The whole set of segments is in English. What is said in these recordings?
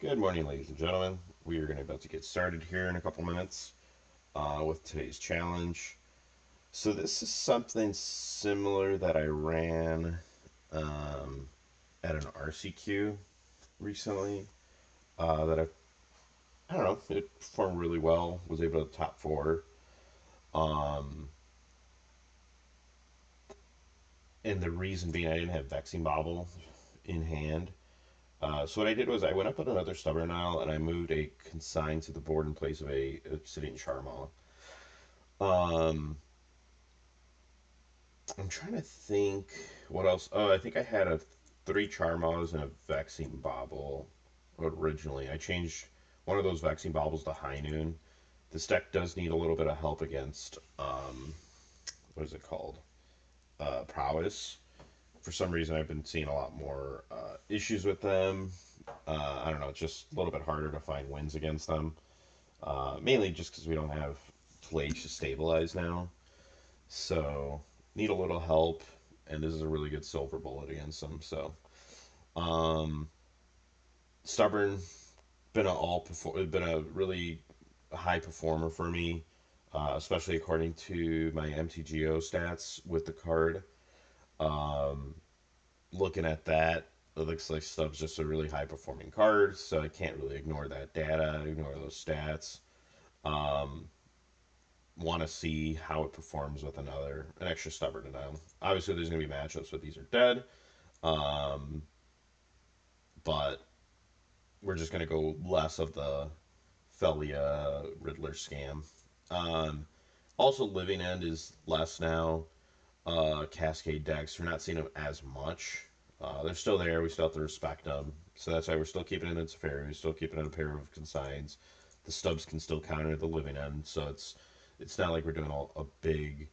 Good morning, ladies and gentlemen. We are about to get started here in a couple minutes with today's challenge. So this is something similar that I ran um, at an RCQ recently. That I don't know, it performed really well. Was able to top four. Um, and the reason being, I didn't have Vexing Bobble in hand. So what I did was I went up on another Stubborn Isle and I moved a Consign to the board in place of a Obsidian Charmaw. Um, I'm trying to think what else. Oh, I think I had a three Charmaws and a Vaccine Bobble originally. I changed one of those Vaccine Bobbles to High Noon. This deck does need a little bit of help against what is it called? Prowess. For some reason, I've been seeing a lot more issues with them. I don't know. It's just a little bit harder to find wins against them. Mainly just because we don't have Flage to stabilize now. So need a little help, and this is a really good silver bullet against them. So um, stubborn, been a really high performer for me, especially according to my MTGO stats with the card. Um, Looking at that, it looks like Stub's just a really high performing card, so I can't really ignore that data, ignore those stats. Um, Want to see how it performs with an extra stubborn denial. Obviously, there's going to be matchups where these are dead, um, but we're just going to go less of the Felia Riddler scam. Um, Also, Living End is less now. Cascade decks, we're not seeing them as much. They're still there. We still have to respect them. So that's why we're still keeping it in Teferi. We're still keeping it in a pair of consigns. The stubs can still counter the Living End. So it's not like we're doing a big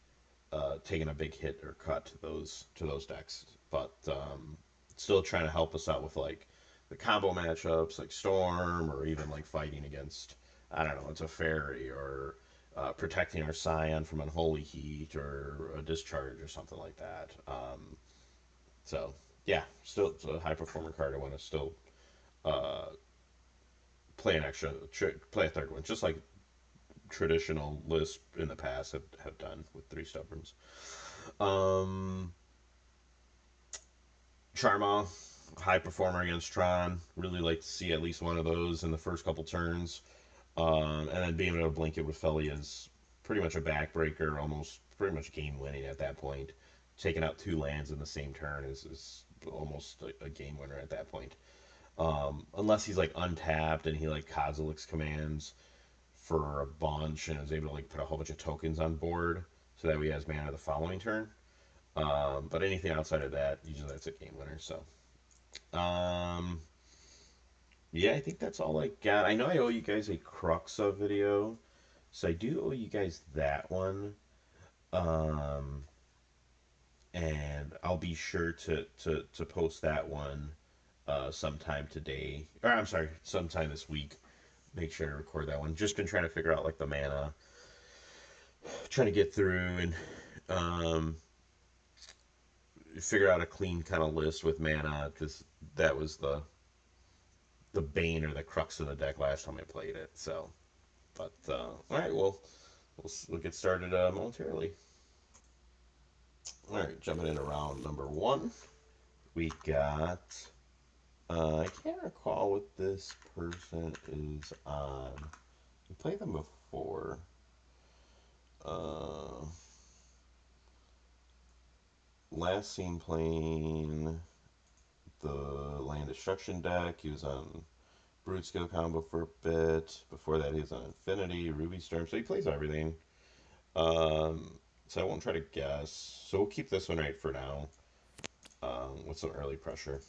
taking a big hit or cut to those decks, but still trying to help us out with like the combo matchups, like Storm, or even like fighting against I don't know, it's a fairy or protecting our Scion from Unholy Heat or a discharge or something like that. So yeah, still it's a high performer card. I want to still uh, play an play a third one, just like traditional lists in the past have done with three stubborns. Um, Charma, high performer against Tron. Really like to see at least one of those in the first couple turns. And then being able to blink it with Felly is pretty much a backbreaker, almost pretty much game winning at that point. Taking out two lands in the same turn is almost a game winner at that point. Unless he's like untapped and he like Kozilek's commands for a bunch and is able to like put a whole bunch of tokens on board so that he has mana the following turn. But anything outside of that, usually that's a game winner. So um, yeah, I think that's all I got. I know I owe you guys a Cruxa video, so I do owe you guys that one. Um, and I'll be sure to post that one sometime today. Or I'm sorry, sometime this week. Make sure to record that one. Just been trying to figure out like the mana, trying to get through and um, figure out a clean kind of list with mana because that was the bane or the crux of the deck last time I played it. So, but all right, well, we'll get started momentarily. All right, jumping into round number one, we got. I can't recall what this person is on. We played them before. Uh, Last seen playing the Land Destruction deck. He was on Brute Skill Combo for a bit. Before that, he was on Infinity, Ruby Storm. So he plays everything. So I won't try to guess. So we'll keep this one right for now with some early pressure.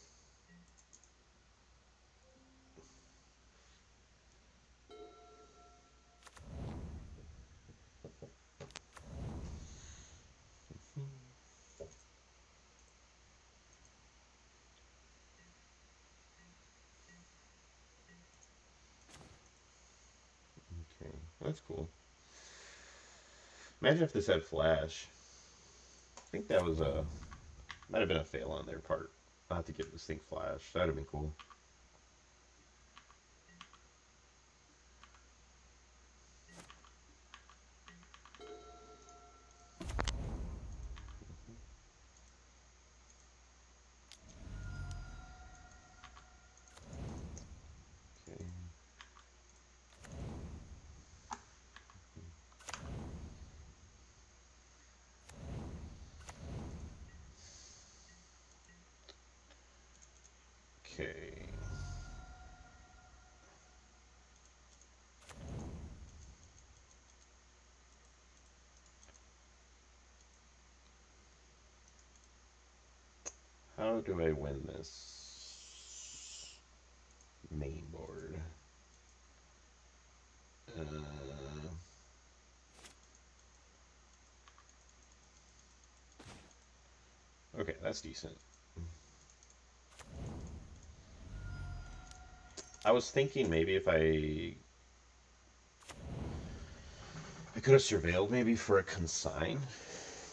Okay, that's cool. Imagine if this had Flash. I think that was a might have been a fail on their part not to give this thing Flash. That'd have been cool. Okay. How do I win this main board? Okay, that's decent. I was thinking maybe if I could have surveilled maybe for a consign.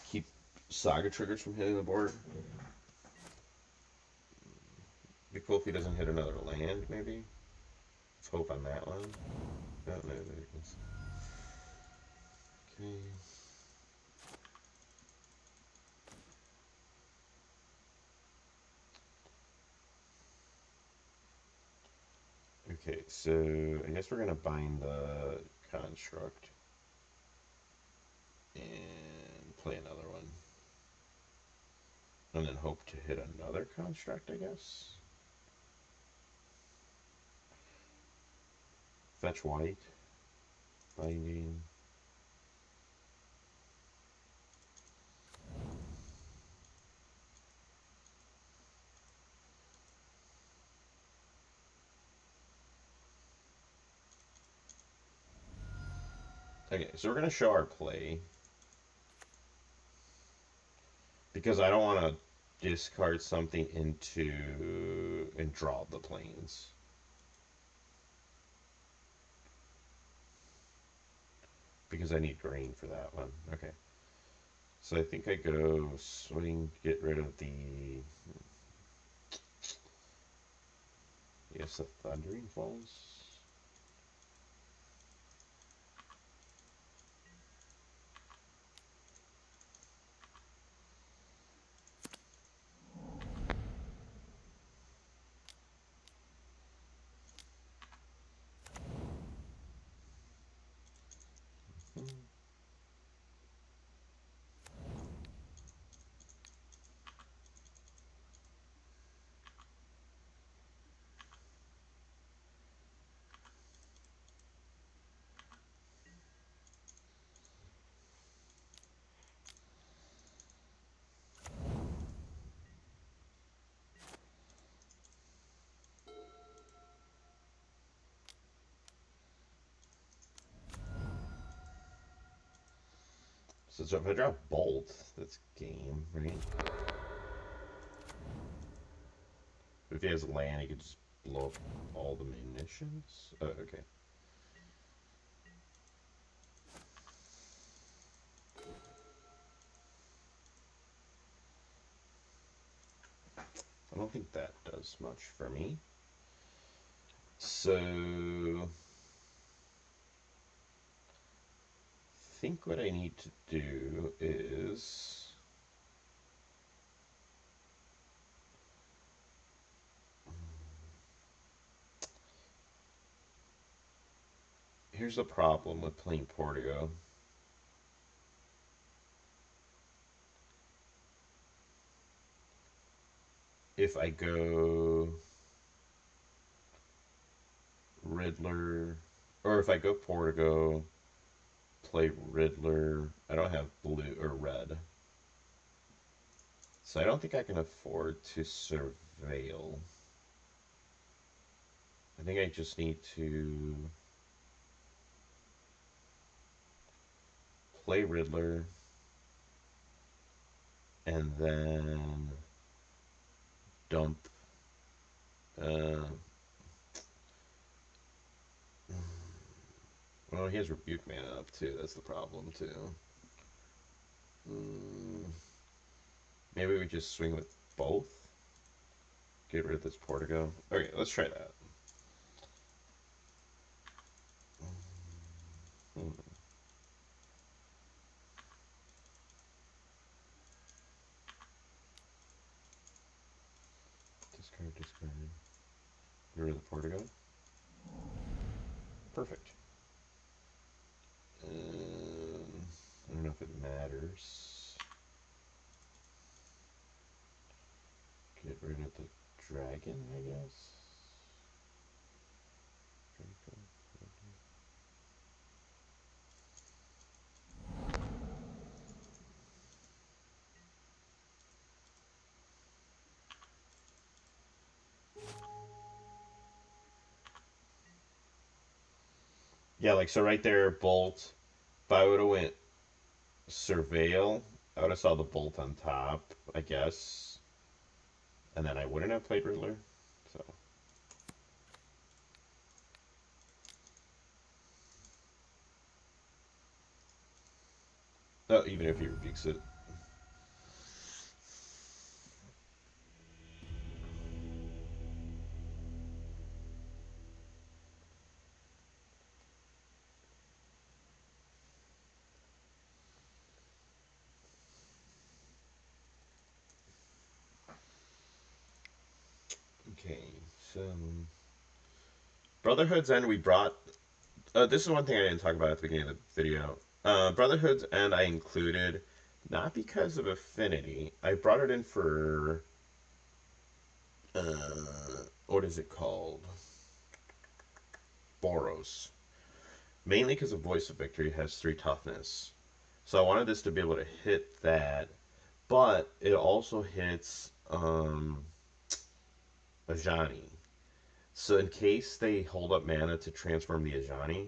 Keep Saga triggers from hitting the board. Be cool if he doesn't hit another land, maybe. Let's hope on that one. Oh, no, there it is. Okay. Okay, so I guess we're gonna bind the construct and play another one. And then hope to hit another construct, I guess. Fetch white. Binding. Okay, so we're gonna show our play. Because I don't want to discard something into and draw the planes. Because I need green for that one. Okay. So I think I go swing, get rid of the... Yes, the Thundering Falls. So if I draw Bolt, that's game, right? If he has land, he could just blow up all the munitions. Oh, okay. I don't think that does much for me. So I think what I need to do is here's the problem with playing Portigo. If I go Riddler, or if I go Portigo, play Riddler, I don't have blue or red. So I don't think I can afford to surveil. I think I just need to play Riddler and then dump. Well, he has Rebuke mana up too. That's the problem too. Maybe we just swing with both. Get rid of this Portigo. Okay, let's try that. Discard, discard. Get rid of the Portigo. Perfect. I don't know if it matters. Get rid of the dragon, I guess. Yeah, like so right there, bolt. If I would have went surveil, I would have saw the bolt on top, I guess, and then I wouldn't have played Riddler. So, oh, even if he rebukes it. Okay, so Brotherhood's End. We brought. This is one thing I didn't talk about at the beginning of the video. Brotherhood's End I included not because of Affinity. I brought it in for what is it called? Boros. Mainly because of Voice of Victory has 3 toughness. So I wanted this to be able to hit that, but it also hits Ajani. So in case they hold up mana to transform the Ajani,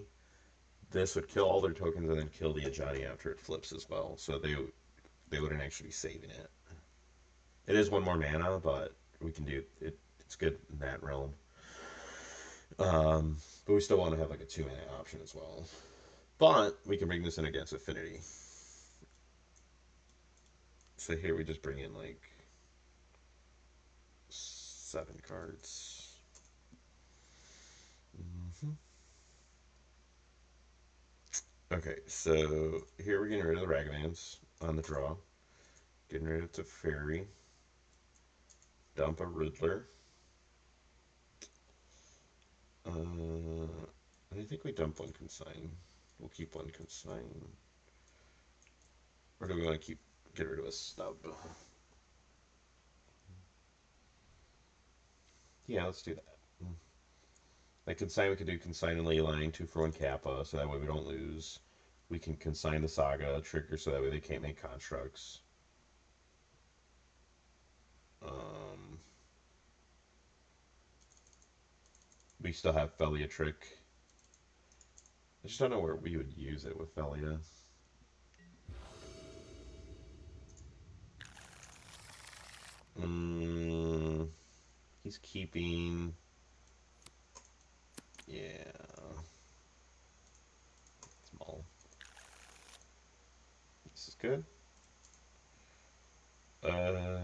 this would kill all their tokens and then kill the Ajani after it flips as well. So they wouldn't actually be saving it. It is 1 more mana, but we can do it. It's good in that realm. But we still want to have like a 2 mana option as well. But we can bring this in against Affinity. So here we just bring in like 7 cards. Okay, so here we're getting rid of the Ragamans on the draw. Getting rid of Teferi. Dump a Riddler. I think we dump 1 Consign. We'll keep 1 Consign. Or do we want to get rid of a Stub? Yeah, let's do that. Like Consign, we could do Consign and Leyline, 2 for 1 Kappa, so that way we don't lose. We can Consign the Saga, trigger, so that way they can't make constructs. We still have Felia Trick. I just don't know where we would use it with Felia. He's keeping. Yeah. Small. This is good. Huh.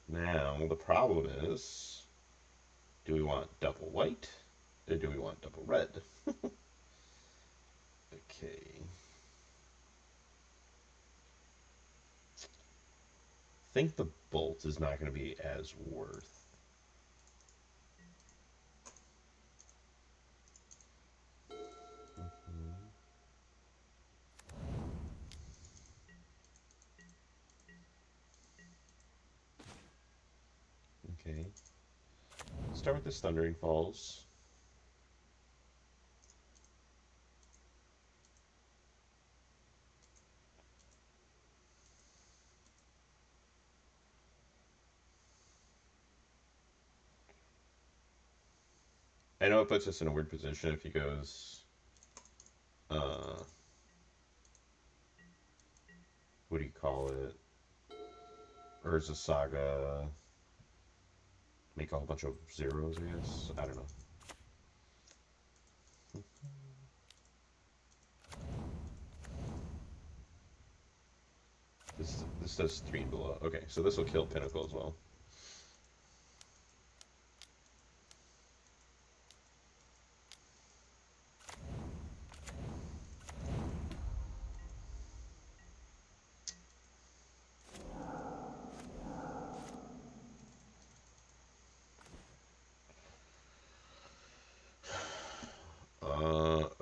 Now, the problem is, do we want double white, or do we want double red? Okay. I think the bolt is not going to be as worth. Okay. Start with this Thundering Falls. I know it puts us in a weird position if he goes, what do you call it? Urza Saga. Make a whole bunch of zeros, I guess. I don't know. This does 3 and below. Okay, so this will kill Pinnacle as well.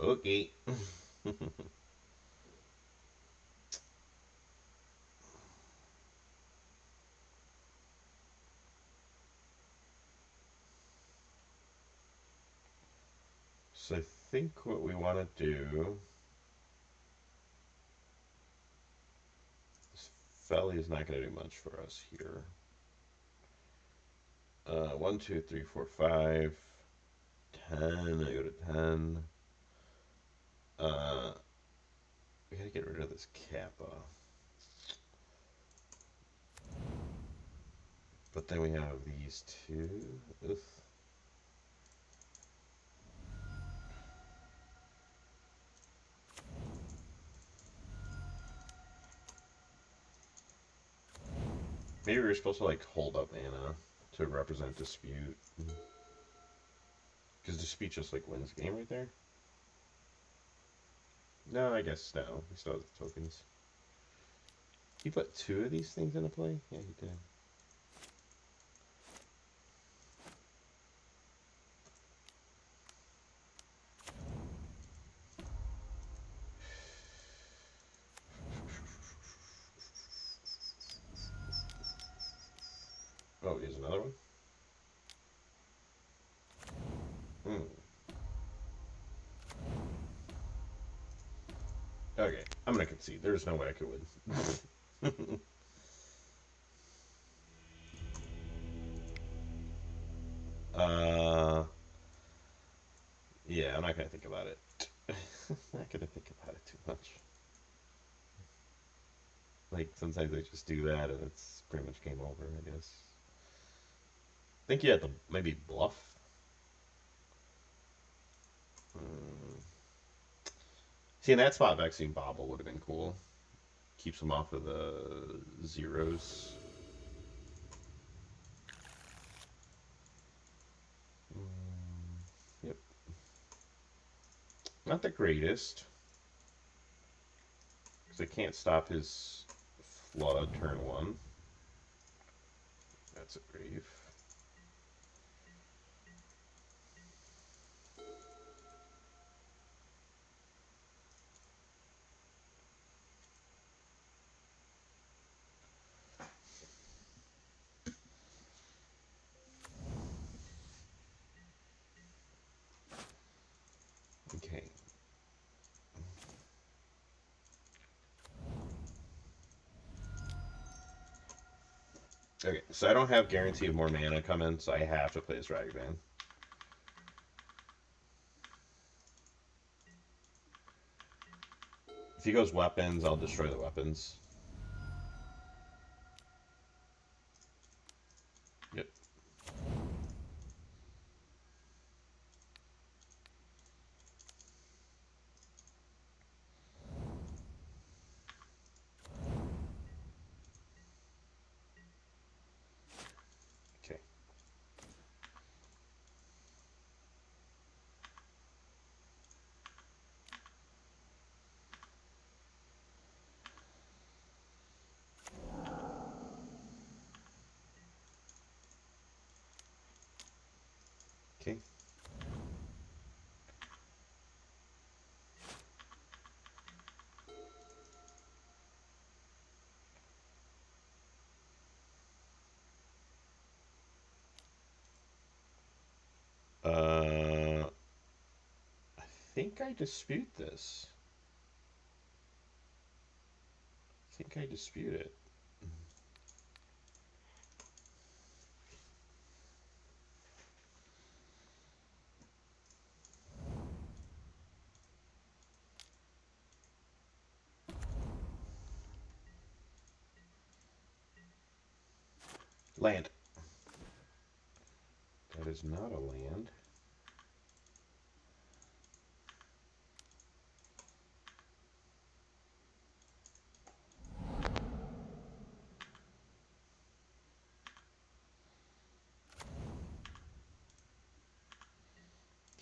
Okay. So I think what we want to do. This Felly is not going to do much for us here. 1, 2, 3, 4, 5, 10. I go to 10. We gotta get rid of this Kappa. But then we have these two. Oof. Maybe we're supposed to like hold up mana to represent dispute. Because dispute just like wins the game right there. No, I guess no. We still have the tokens. He put 2 of these things into play? Yeah, he did. Oh, here's another one. Okay, I'm gonna concede. There's no way I could win. Yeah, I'm not gonna think about it. Not gonna think about it too much. Like, sometimes I just do that and it's pretty much game over, I guess. I think you have to maybe bluff. See, in that spot, Vexing Bobble would have been cool. Keeps them off of the zeros. Yep. Not the greatest. Because I can't stop his flood turn 1. That's a grave. Okay. Okay, so I don't have guarantee of more mana coming, so I have to play this Ragavan. If he goes weapons, I'll destroy the weapons. Yep. Okay. Okay. I think I dispute this. I think I dispute it. Land. That is not a land.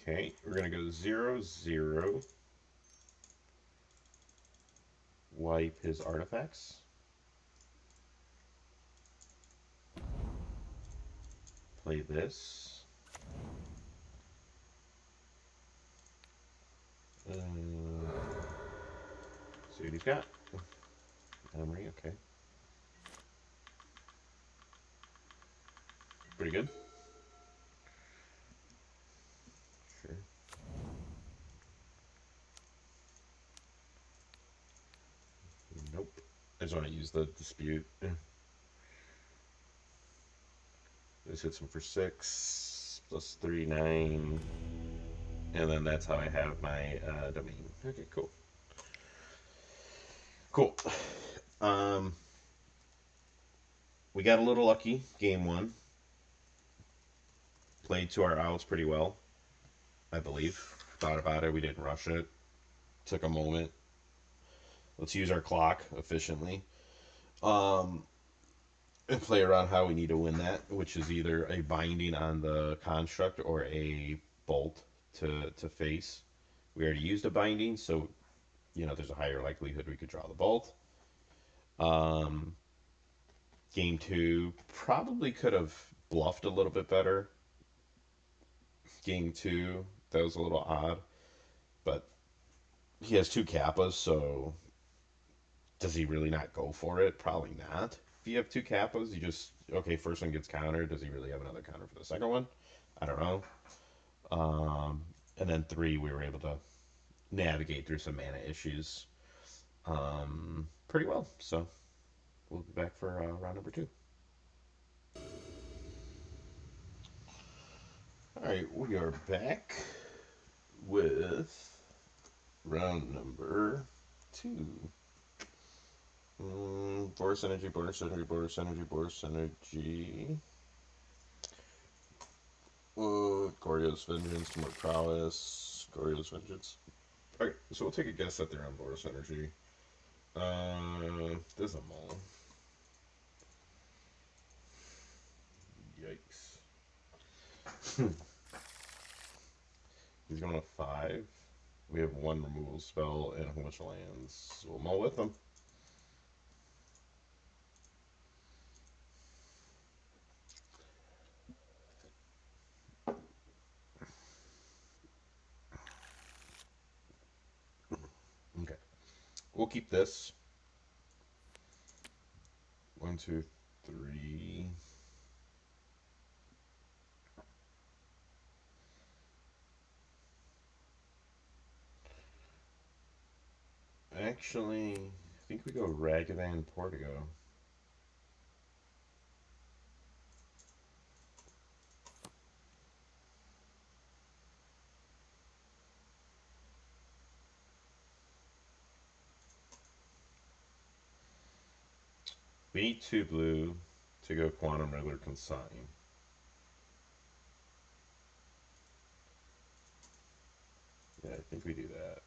Okay, we're gonna go 0/0. Wipe his artifacts. Play this. See what he's got. Memory, okay. Pretty good. Sure. when I use the dispute. This hits him for 6 plus 3, 9, and then that's how I have my domain. Okay, cool. Cool. We got a little lucky game 1. Played to our outs pretty well, I believe. Thought about it. We didn't rush it. Took a moment. Let's use our clock efficiently. And play around how we need to win that, which is either a binding on the construct or a bolt to face. We already used a binding, so there's a higher likelihood we could draw the bolt. Game 2 probably could have bluffed a little bit better. Game 2, that was a little odd, but he has 2 kappas, so does he really not go for it? Probably not. If you have 2 kappas, you just, okay, first one gets countered. Does he really have another counter for the second one? I don't know. And then 3, we were able to navigate through some mana issues pretty well. So we'll be back for round number 2. All right, we are back with round number 2. Boros energy, Boros energy, Boros energy, Boros energy. Goryo's vengeance, Temur prowess, Goryo's vengeance. Okay, so we'll take a guess that they're on Boros energy. There's a mole. Yikes. He's going to 5. We have 1 removal spell and a whole bunch of lands. So we'll mull with them. Okay. We'll keep this. 1, 2, 3. Actually, I think we go Ragavan Portigo. We need 2 blue to go Quantum Riddler Consign. Yeah, I think we do that.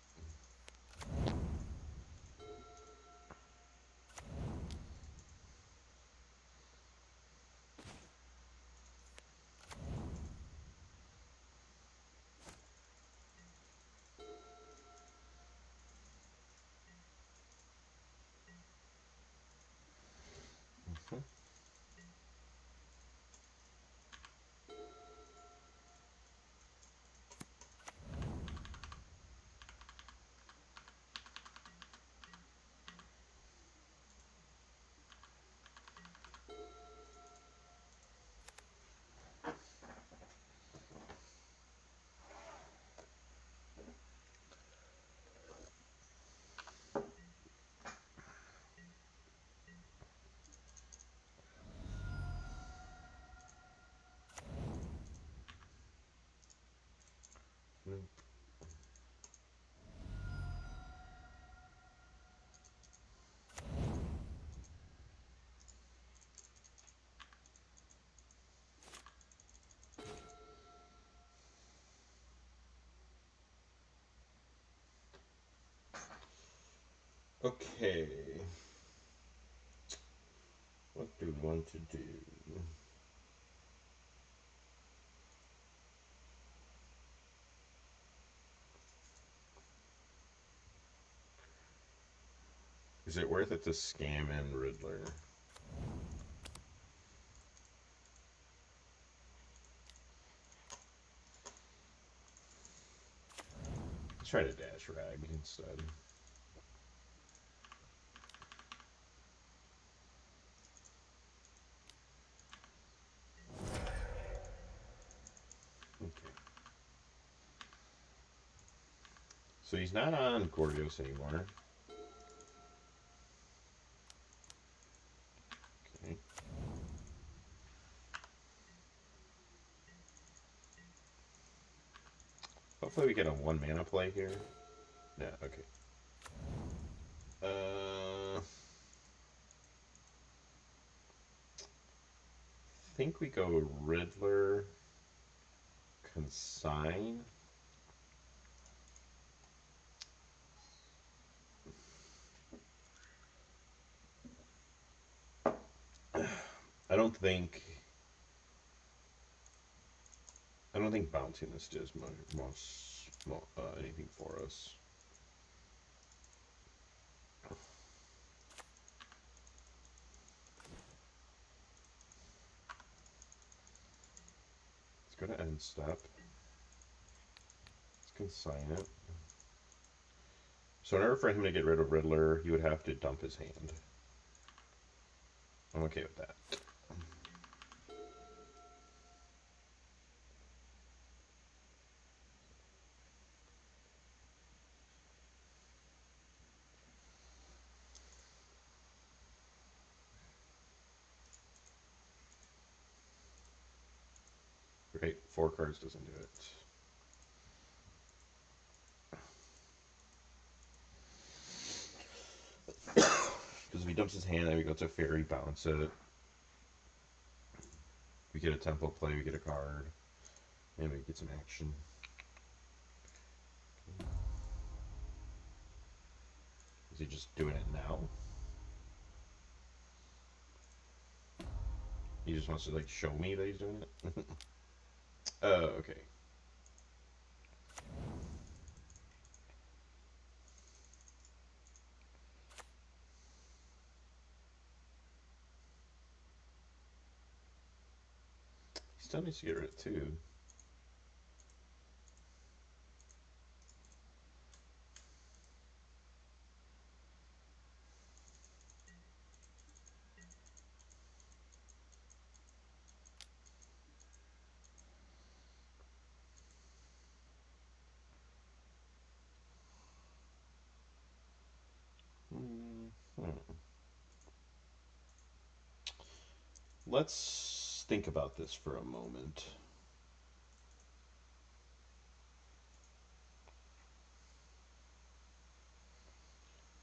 Okay. What do we want to do? Is it worth it to scam in Riddler? Let's try to dash Rag instead. Okay. So he's not on Goryo anymore. Hopefully we get a 1 mana play here. Yeah, okay. I think we go Riddler, Consign. I don't think bouncing this does anything for us. Let's go to end step. Let's consign it. So in order for him to get rid of Riddler, he would have to dump his hand. I'm okay with that. Great, 4 cards doesn't do it. Because if he dumps his hand, then we go to Fairy, bounce it. We get a tempo play, we get a card, and we get some action. Is he just doing it now? He just wants to like show me that he's doing it? Okay. He still needs to get rid of 2. Let's think about this for a moment.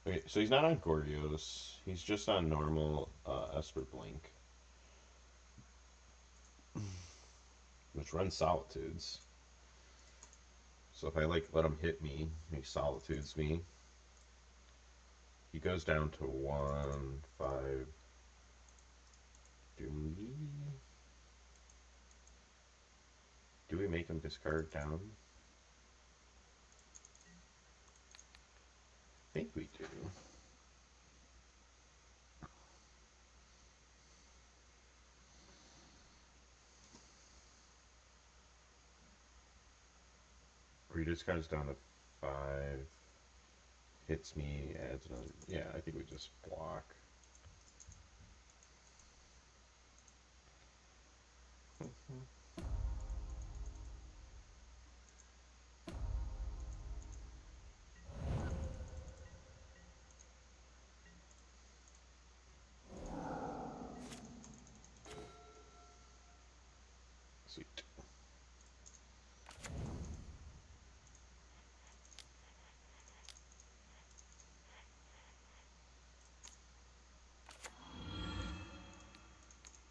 Okay, so he's not on Goryo's. He's just on normal Esper Blink, which runs Solitudes. So if I like let him hit me, he Solitudes me. He goes down to 1, 5. Do we make him discard down? I think we do. Or he discards down to 5. Hits me, adds another. Yeah, I think we just block. Sweet.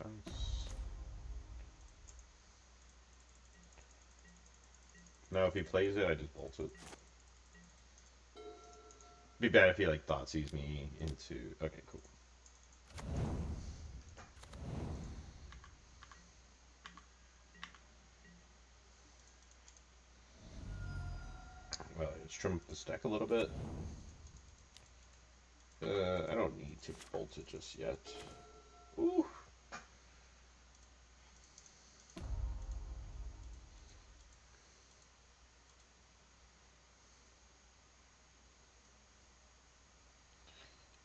Bounce. Now if he plays it, I just bolt it. Be bad if he like thought sees me into. Okay, cool. Well, let's trim up the stack a little bit. I don't need to bolt it just yet. Ooh.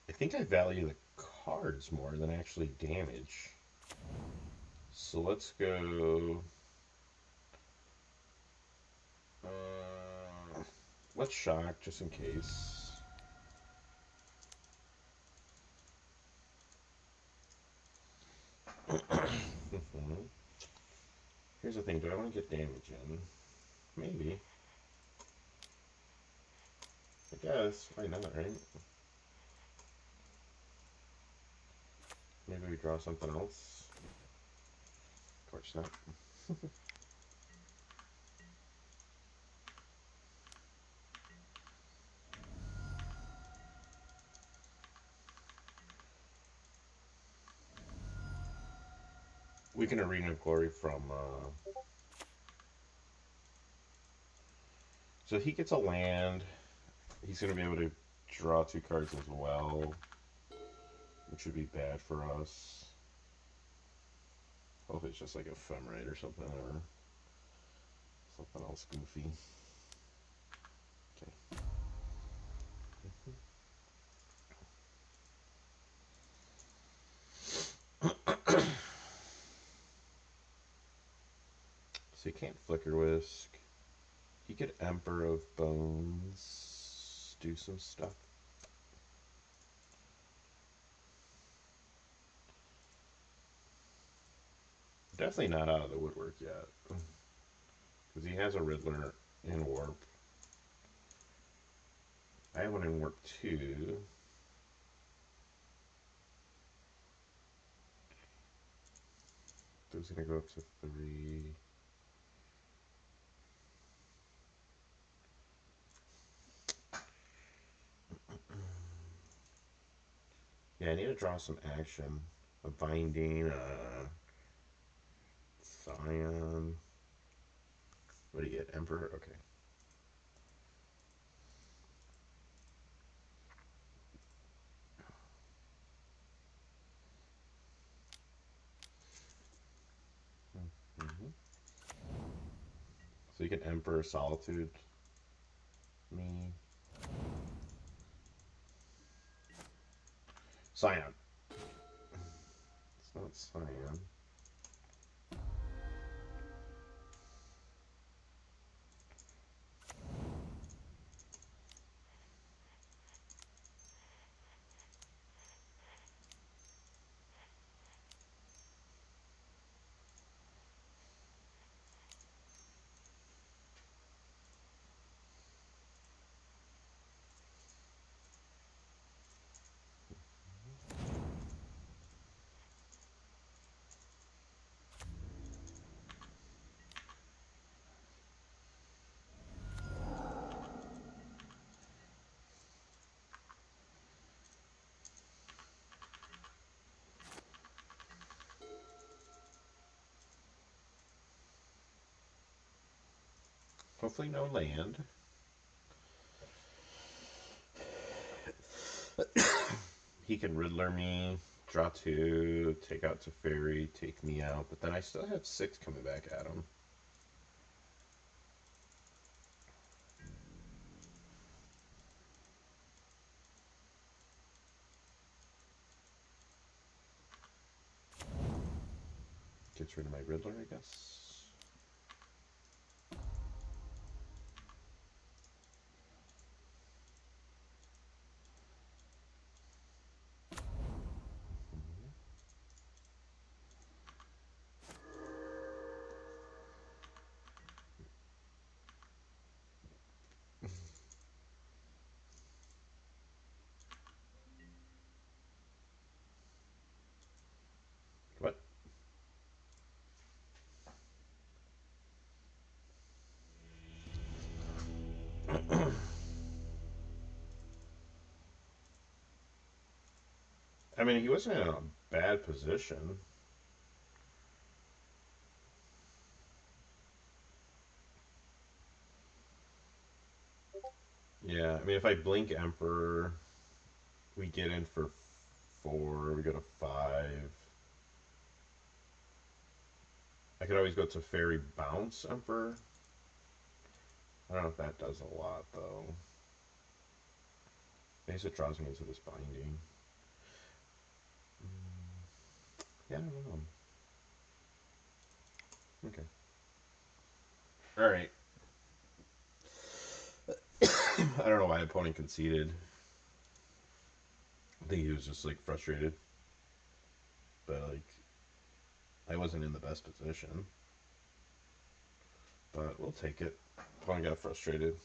I think I value the cards more than actually damage. So let's go. Let's shock just in case. Here's the thing, do I want to get damage in? Maybe. guess. Why not, right? Maybe we draw something else. Of course not. We can Arena of Glory from... So he gets a land. He's going to be able to draw 2 cards as well, which would be bad for us. Hope it's just like Ephemerate or something, or something else goofy. Okay. So you can't Flicker Whisk. He could Emperor of Bones, do some stuff. Definitely not out of the woodwork yet. Because he has a Riddler in Warp. I have one in Warp 2. Those going to go up to 3. Yeah, I need to draw some action. A Binding, Scion. What do you get? Emperor? Okay. So you can Emperor Solitude me. Scion. It's not Scion. Hopefully no land. He can Riddler me, draw 2, take out Teferi, take me out, but then I still have 6 coming back at him. Gets rid of my Riddler, I guess. What? I mean, he wasn't in a bad position. Yeah, I mean, if I blink Emperor, we get in for 4, we go to 5. I could always go to Fairy Bounce Emperor. I don't know if that does a lot, though. I guess it draws me into this binding. Yeah, I don't know. Okay. Alright. I don't know why opponent conceded. I think he was just, like, frustrated. But, like, I wasn't in the best position. But we'll take it. Opponent got frustrated.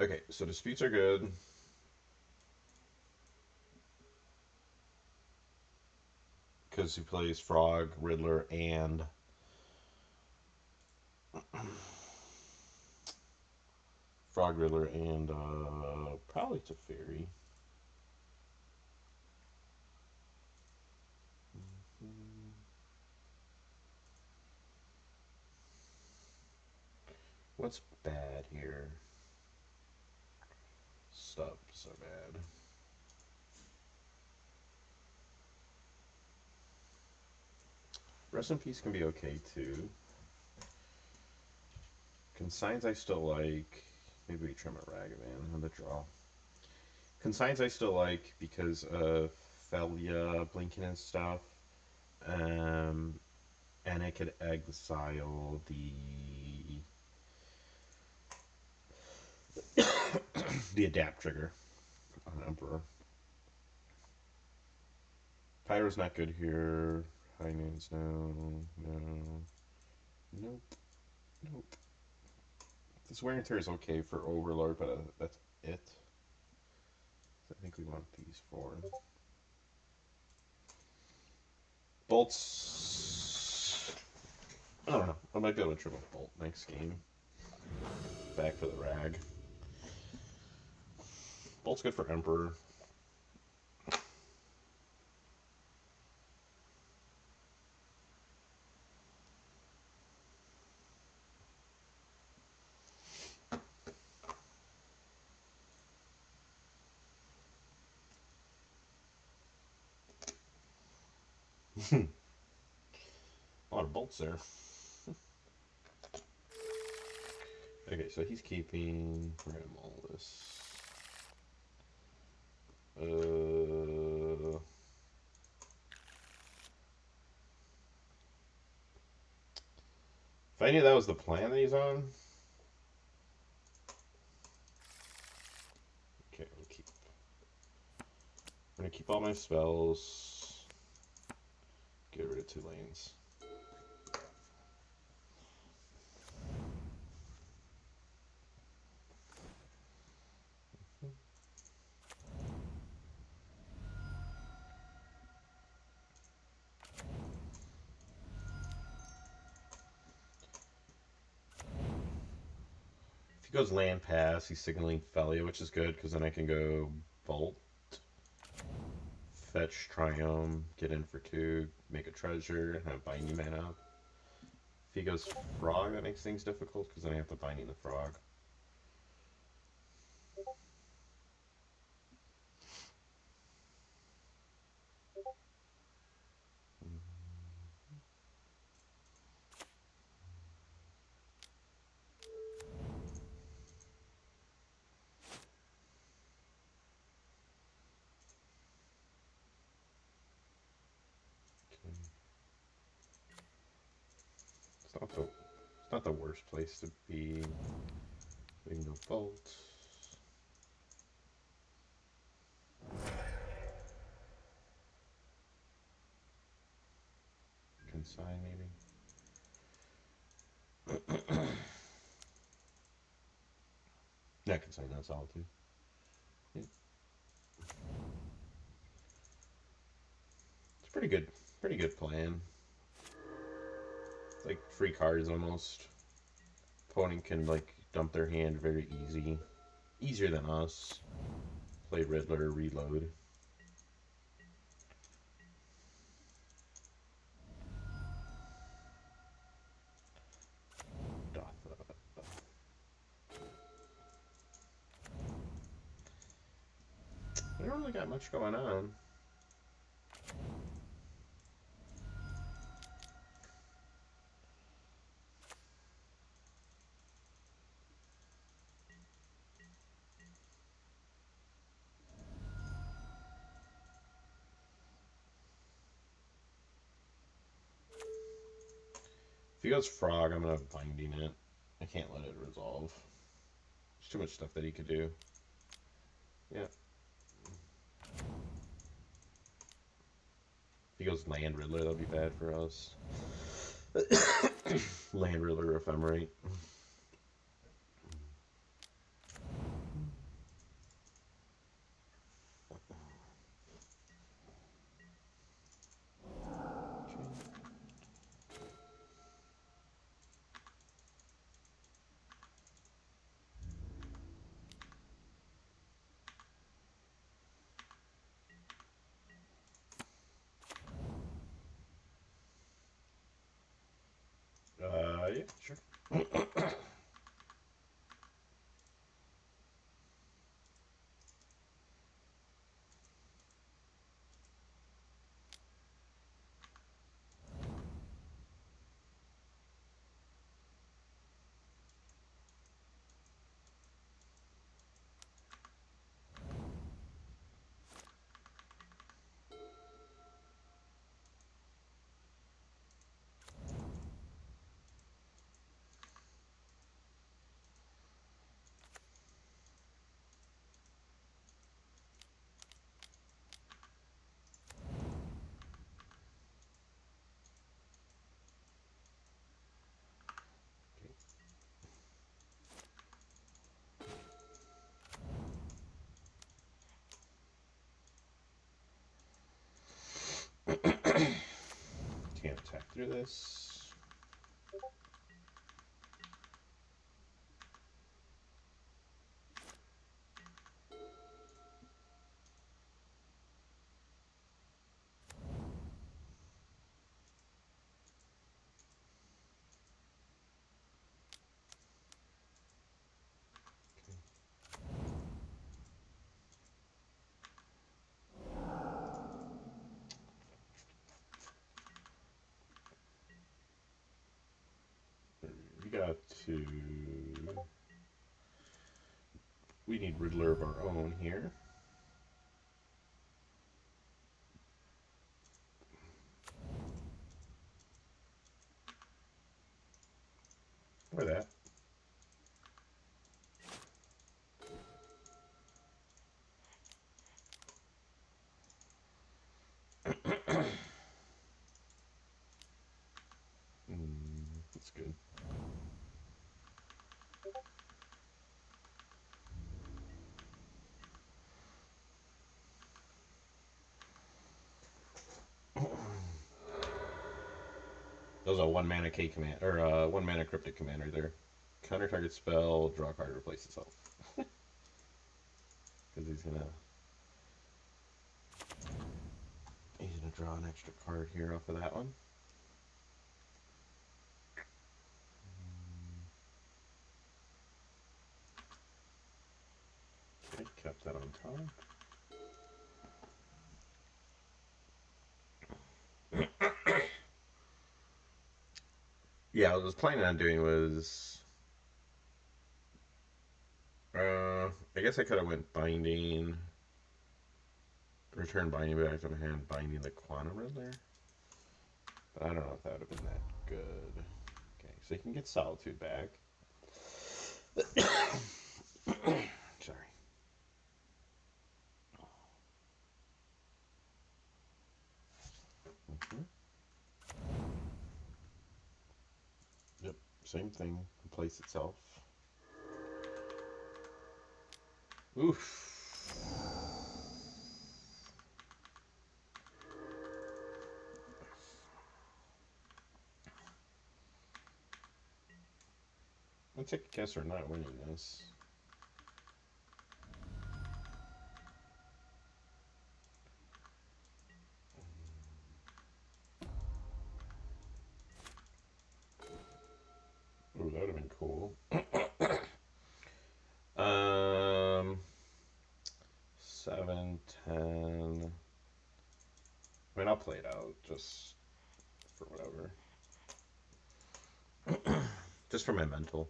Okay, so disputes are good. Because he plays Frog, Riddler, and Frog, Riddler, and probably Teferi. What's bad here? Stubs are bad. Rest in Peace can be okay too. Consigns I still like. Maybe we trim a Ragavan on the draw. Consigns I still like because of Felia blinking and stuff. And I could exile the adapt trigger on Emperor. Pyro's not good here. High noons, no, no, nope, nope. This wear and tear is okay for Overlord, but that's it. So I think we want these four. Bolts. I don't know. I might be able to triple Bolt next game. Back for the Rag. Bolt's good for Emperor. A lot of bolts there. Okay, so he's keeping. We're gonna mull this. If I knew that was the plan that he's on. Okay, we'll keep. I'm gonna keep all my spells. Get rid of 2 lanes. If he goes land pass, he's signaling Felia, which is good because then I can go Bolt, fetch Triumph, get in for 2, make a treasure, and have Binding Man up. If he goes Frog, that makes things difficult because then I have to Binding the Frog. It's not the worst place to be. We can go Bolt. Consign maybe. Yeah, consign that Solitude. Yeah. It's pretty good plan. Like free cards almost. Opponent can like dump their hand very easy. Easier than us. Play Riddler, reload. We don't really got much going on. If he goes Frog, I'm gonna Binding it. I can't let it resolve. There's too much stuff that he could do. Yeah. If he goes Land Riddler, that'll be bad for us. Land Riddler Ephemerate. Yeah, sure. Can't attack through this. We got to. We need Riddler of our own here. Or that. That's good. Those are 1 mana K command or 1 mana cryptic commander there. Counter target spell, draw a card, replace itself. Because he's gonna draw an extra card here off of that one. Okay, kept that on top. Yeah, what I was planning on doing was, I guess I could have went binding, return binding back to my hand, binding the Quantum Riddler. But I don't know if that would have been that good. Okay, so you can get Solitude back. Sorry. Yep, same thing. Replace itself. Oof. I take a guess we're not winning this. Ooh, that would have been cool. 7, 10. I mean, I'll play it out just for whatever. Just for my mental.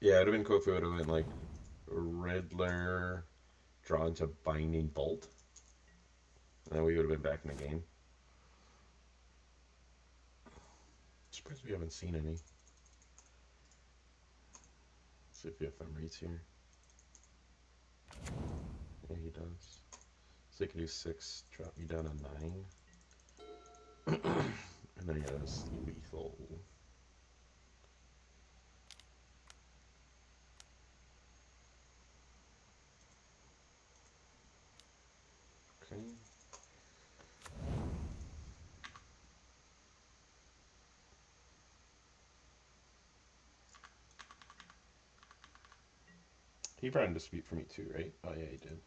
Yeah, it would have been cool if it would have been like Riddler drawn to Binding Bolt. And then we would have been back in the game. Surprised we haven't seen any. Let's see if FM reads here. Yeah, he does. So he can do 6, drop me down to 9. And then he has lethal. Okay. He brought in Dispute for me too, right? Oh yeah, he did.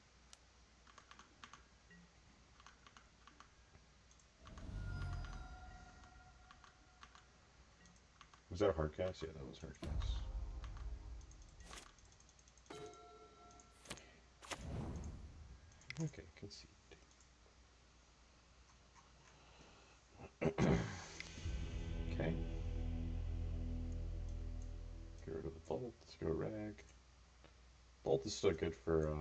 Was that a hard cast? Yeah, that was a hard cast. Okay, concede. Okay. Get rid of the Bolt. Let's go Rag. Bolt is still good for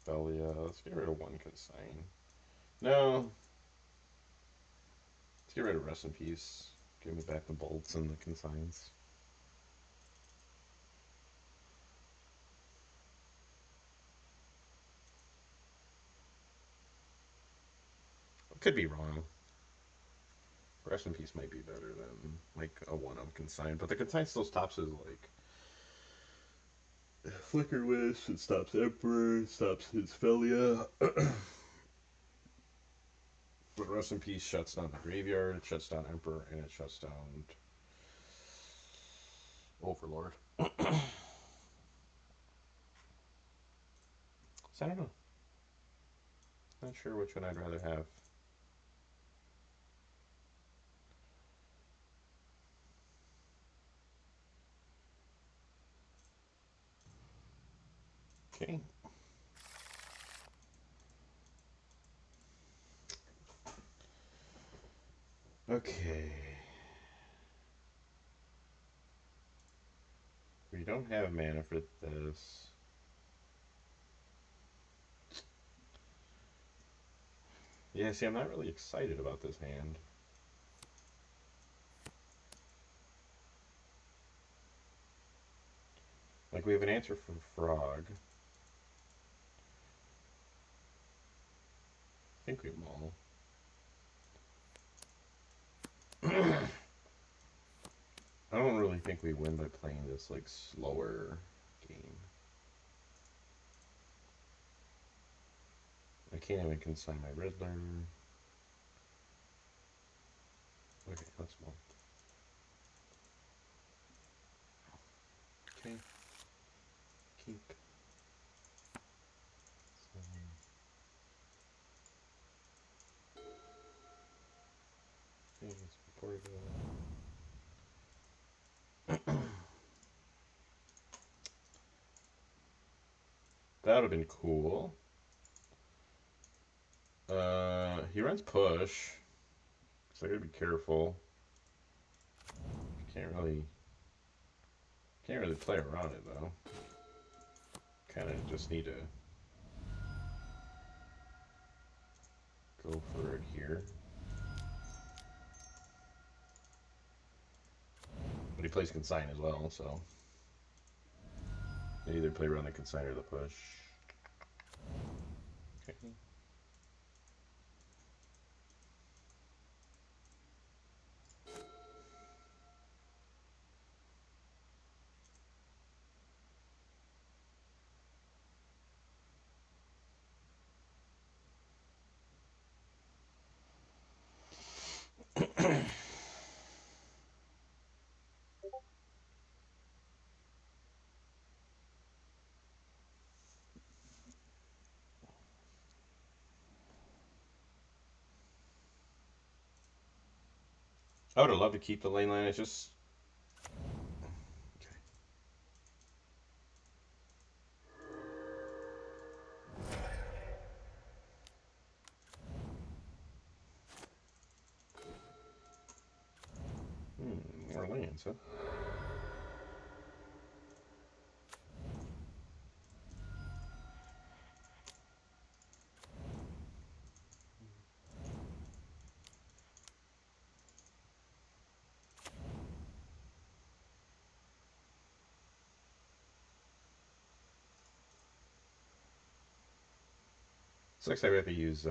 Velia. Let's get rid of one Consign. No. Let's get rid of Rest in Peace. Give me back the Bolts and the Consigns. Could be wrong. Rest in Peace might be better than like a 1-of Consign, but the Consign still stops his like Flicker Wisp, it stops Emperor, it stops his Velia. But Rest in Peace shuts down the graveyard, it shuts down Emperor, and it shuts down Overlord. So I don't know. Not sure which one I'd rather have. Okay. Okay. We don't have mana for this. Yeah, see, I'm not really excited about this hand. Like, we have an answer for Frog. I think we maul. I don't really think we win by playing this, like, slower game. I can't even consign my Riddler. Okay, let's maul. Okay. Keep. Okay, let's report it. That would have been cool. He runs push, so I gotta be careful. Can't really play around it though. Kind of just need to go for it here. But he plays Consign as well, so they either play around the Consign or the push. Okay. I would have loved to keep the lane line. It's just more lands, huh? Sucks I have to use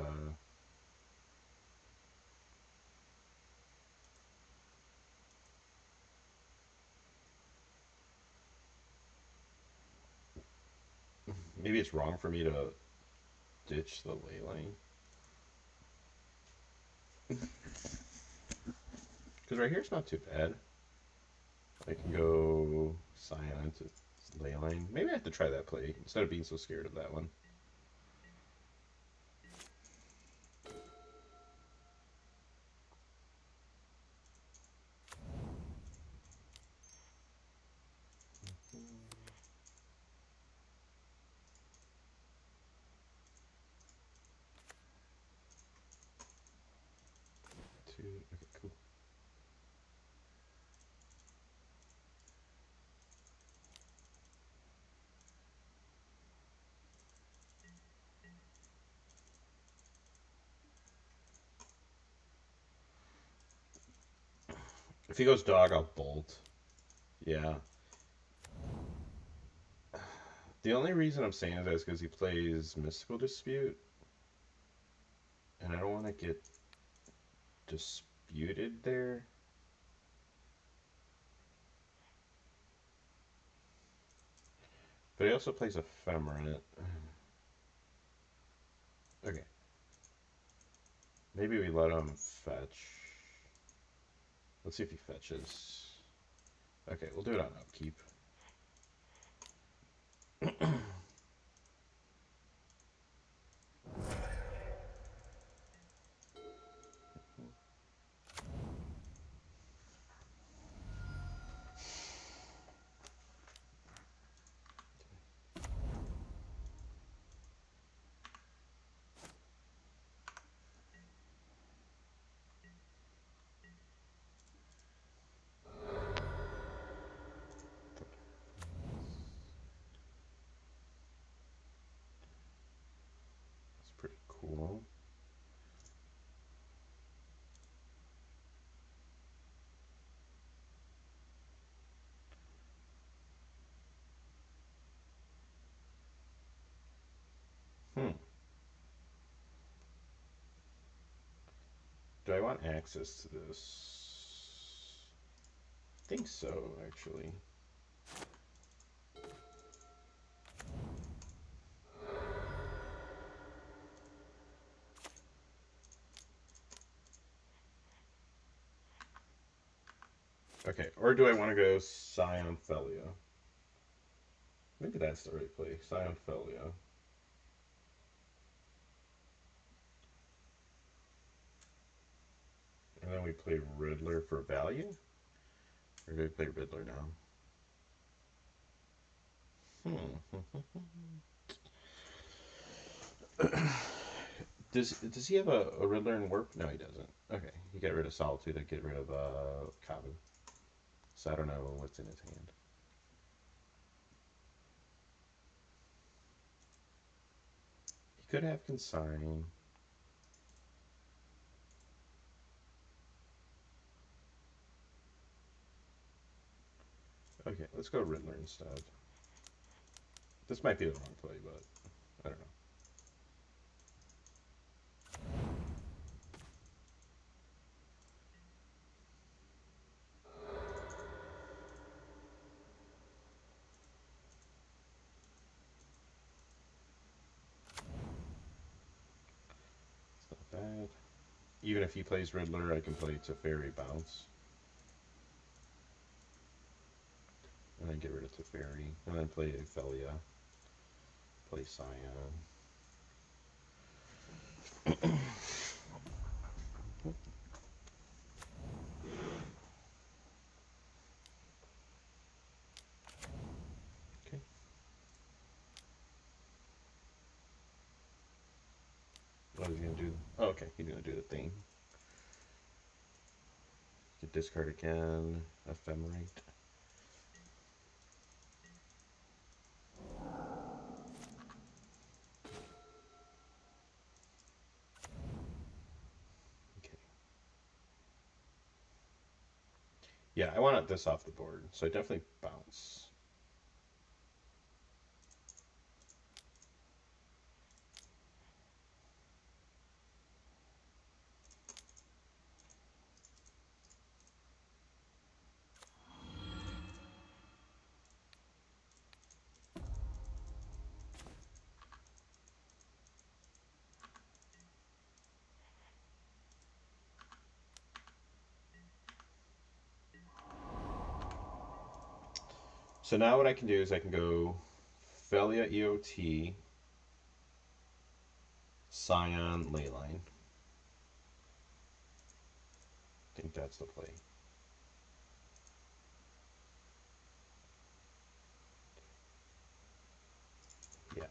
maybe it's wrong for me to ditch the ley line. Because right here it's not too bad. I can go Scion to ley line. Maybe I have to try that play instead of being so scared of that one. dude. Okay, cool. If he goes dog, I'll bolt. Yeah. The only reason I'm saying that is because he plays Mystical Dispute, and I don't want to get disputed there. But he also plays Ephemerate. Okay. Maybe we let him fetch. Let's see if he fetches. Okay, we'll do it on upkeep. That's pretty cool. Hmm. Do I want access to this? I think so, actually. Okay, or do I want to go Scion Felio? Maybe that's the right play. Scion Felio. And then we play Riddler for value? Or do we play Riddler now? Does he have a Riddler in Warp? No, he doesn't. Okay, he got rid of Solitude. I get rid of Kabu. So I don't know what's in his hand. He could have Consign. Okay, let's go Riddler instead. This might be the wrong play, but I don't know. It's not bad. Even if he plays Riddler, I can play Teferi Bounce. And then get rid of Teferi. And then play Ophelia. Play Scion. Okay. What is he going to do? Oh, okay. He's going to do the thing. Get discard again. Ephemerate. Okay. Yeah, I want this off the board, so I definitely bounce. So now what I can do is I can go Felia EOT, Scion Leyline. I think that's the play. Yeah.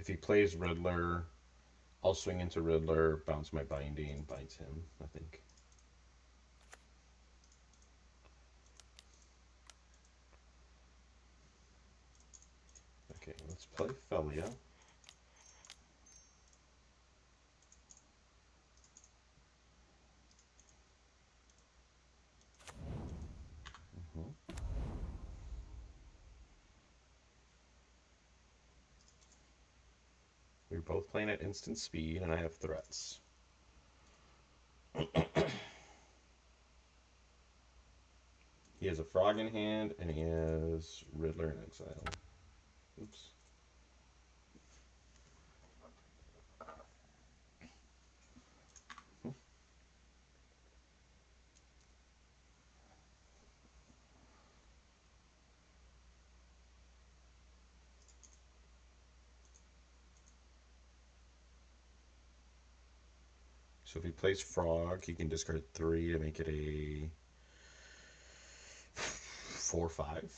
If he plays Riddler, I'll swing into Riddler, bounce my binding, binds him, I think. Okay, let's play Felia. We're both playing at instant speed, and I have threats. He has a frog in hand, and he has Riddler in exile. Oops. So if he plays frog, he can discard 3 to make it a 4/5.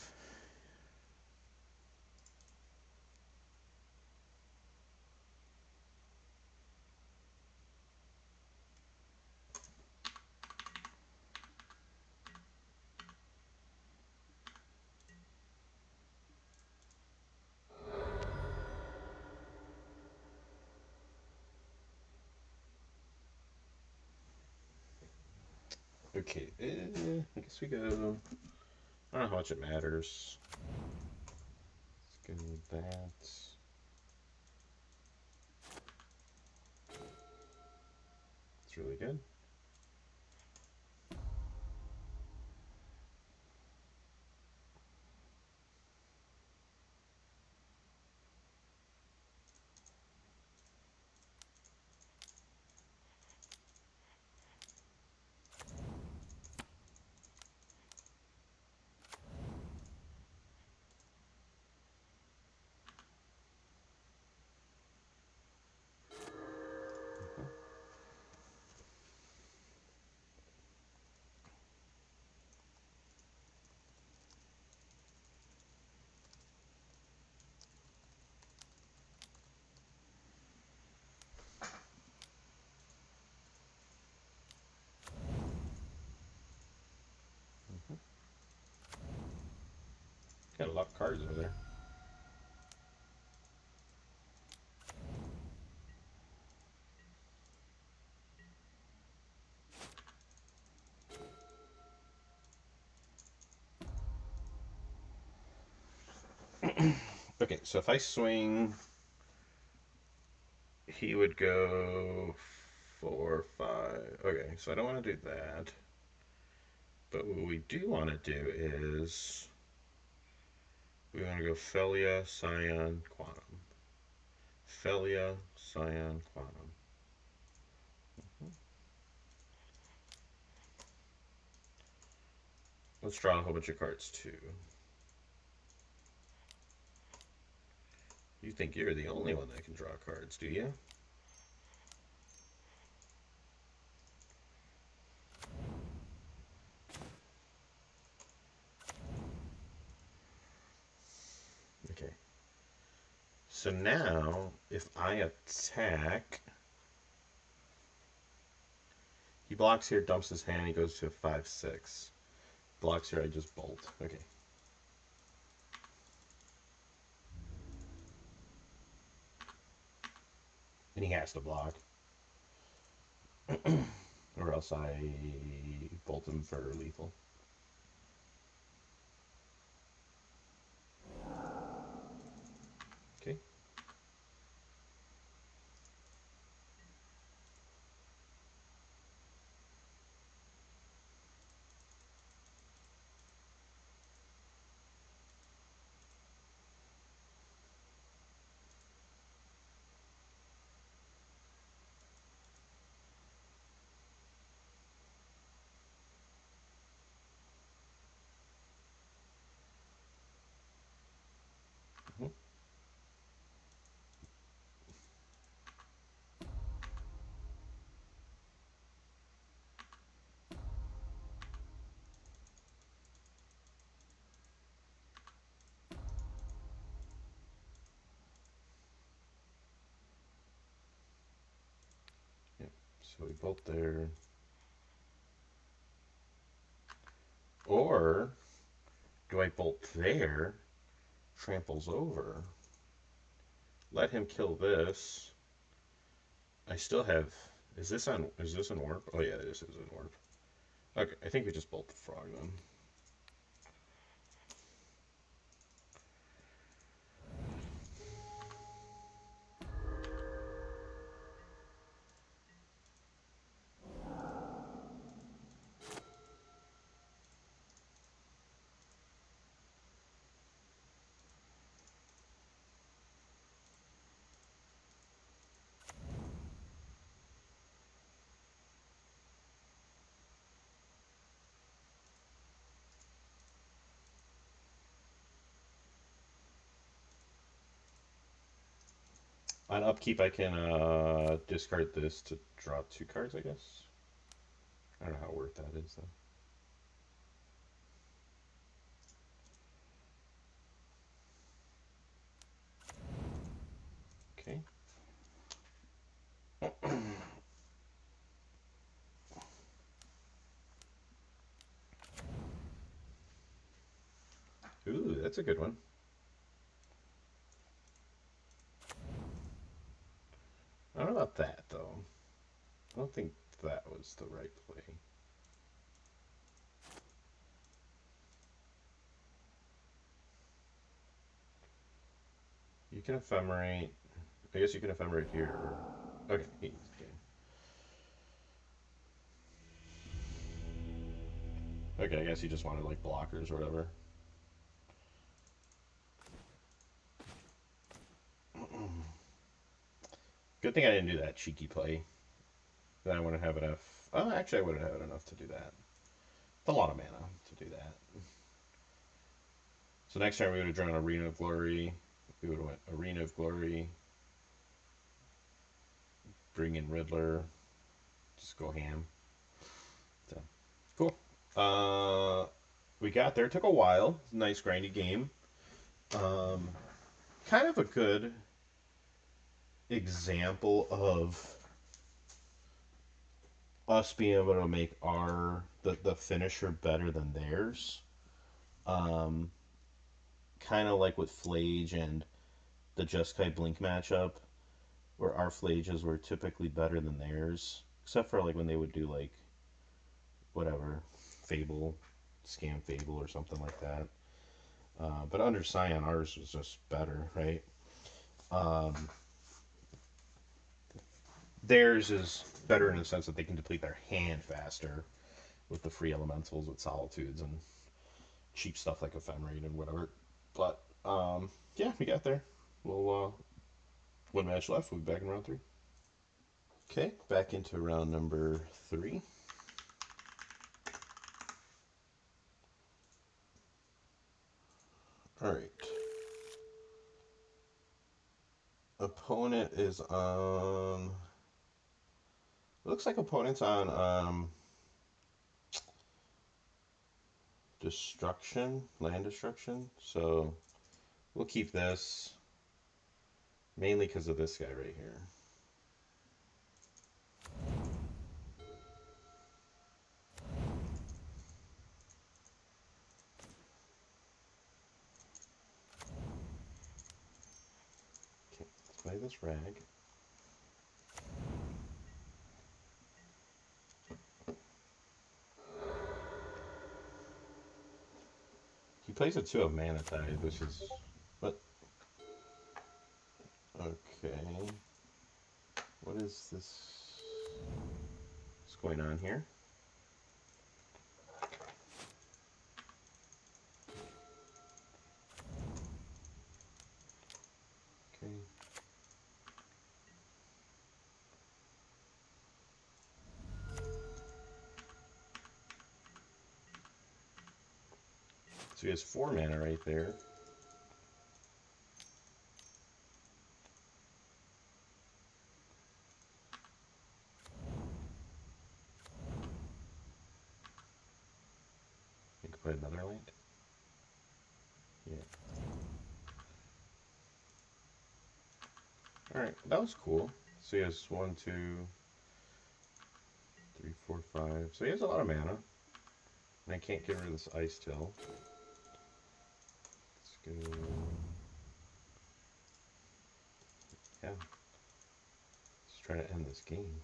Okay, I guess we go. I don't know how much it matters. Let's go with that. It's really good. Got a lot of cards over there. Okay, so if I swing, he would go 4, 5. Okay, so I don't want to do that. But what we do want to do is we want to go Felia, Scion, Quantum. Felia, Scion, Quantum. Let's draw a whole bunch of cards too. You think you're the only one that can draw cards, do you? Okay. So now, if I attack, he blocks here, dumps his hand, he goes to a 5/6. Blocks here, I just bolt. Okay. And he has to block. Or else I bolt him for lethal. Okay. So we bolt there. Or do I bolt there? Tramples over. Let him kill this. I still have. Is this on? Is this in warp? Oh yeah, this is in warp. Okay, I think we just bolt the frog then. On upkeep, I can discard this to draw 2 cards, I guess. I don't know how worth that is, though. Okay. Ooh, that's a good one. I don't know about that, though. I don't think that was the right play. You can ephemerate. I guess you can ephemerate here. Okay. Okay, I guess you just wanted like blockers or whatever. Good thing I didn't do that cheeky play. Then I wouldn't have enough. Oh, actually, I wouldn't have enough to do that. It's a lot of mana to do that. So next turn we would have drawn Arena of Glory. We would have went Arena of Glory. Bring in Riddler. Just go ham. So, cool. We got there. It took a while. Nice grindy game. Kind of a good example of us being able to make the finisher better than theirs. Kind of like with Flage and the Jeskai Blink matchup, where our Flages were typically better than theirs, except for like when they would do like whatever Fable, Scam Fable or something like that. But under Scion, ours was just better, right? Theirs is better in the sense that they can deplete their hand faster with the free elementals with Solitudes and cheap stuff like Ephemerate and whatever. But yeah, we got there. We'll one match left. We'll be back in round 3. Okay, back into round number 3. All right. Opponent is on. Looks like opponent's on destruction, land destruction. So we'll keep this mainly because of this guy right here. Okay, let's play this rag. He plays a 2 of Mana Tide, which is what? Okay. What is this? What's going on here? Okay. So he has 4 mana right there. You can play another land. Yeah. Alright, that was cool. So he has 1, 2, 3, 4, 5. So he has a lot of mana. And I can't get rid of this Ice Till. Let's go. Yeah. Let's try to end this game.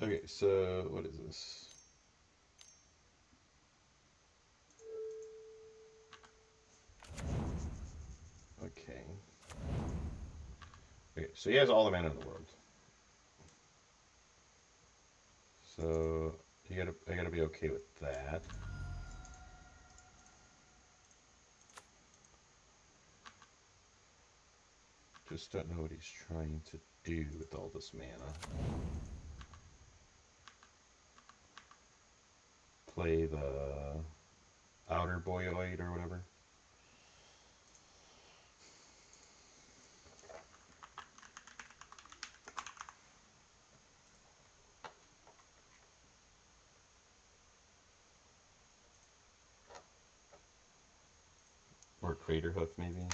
Okay, so what is this? Okay. Okay, so he has all the mana in the world. So I gotta be okay with that. Just don't know what he's trying to do with all this mana. Play the outer boyoid or whatever. Or Crater Hoof, maybe.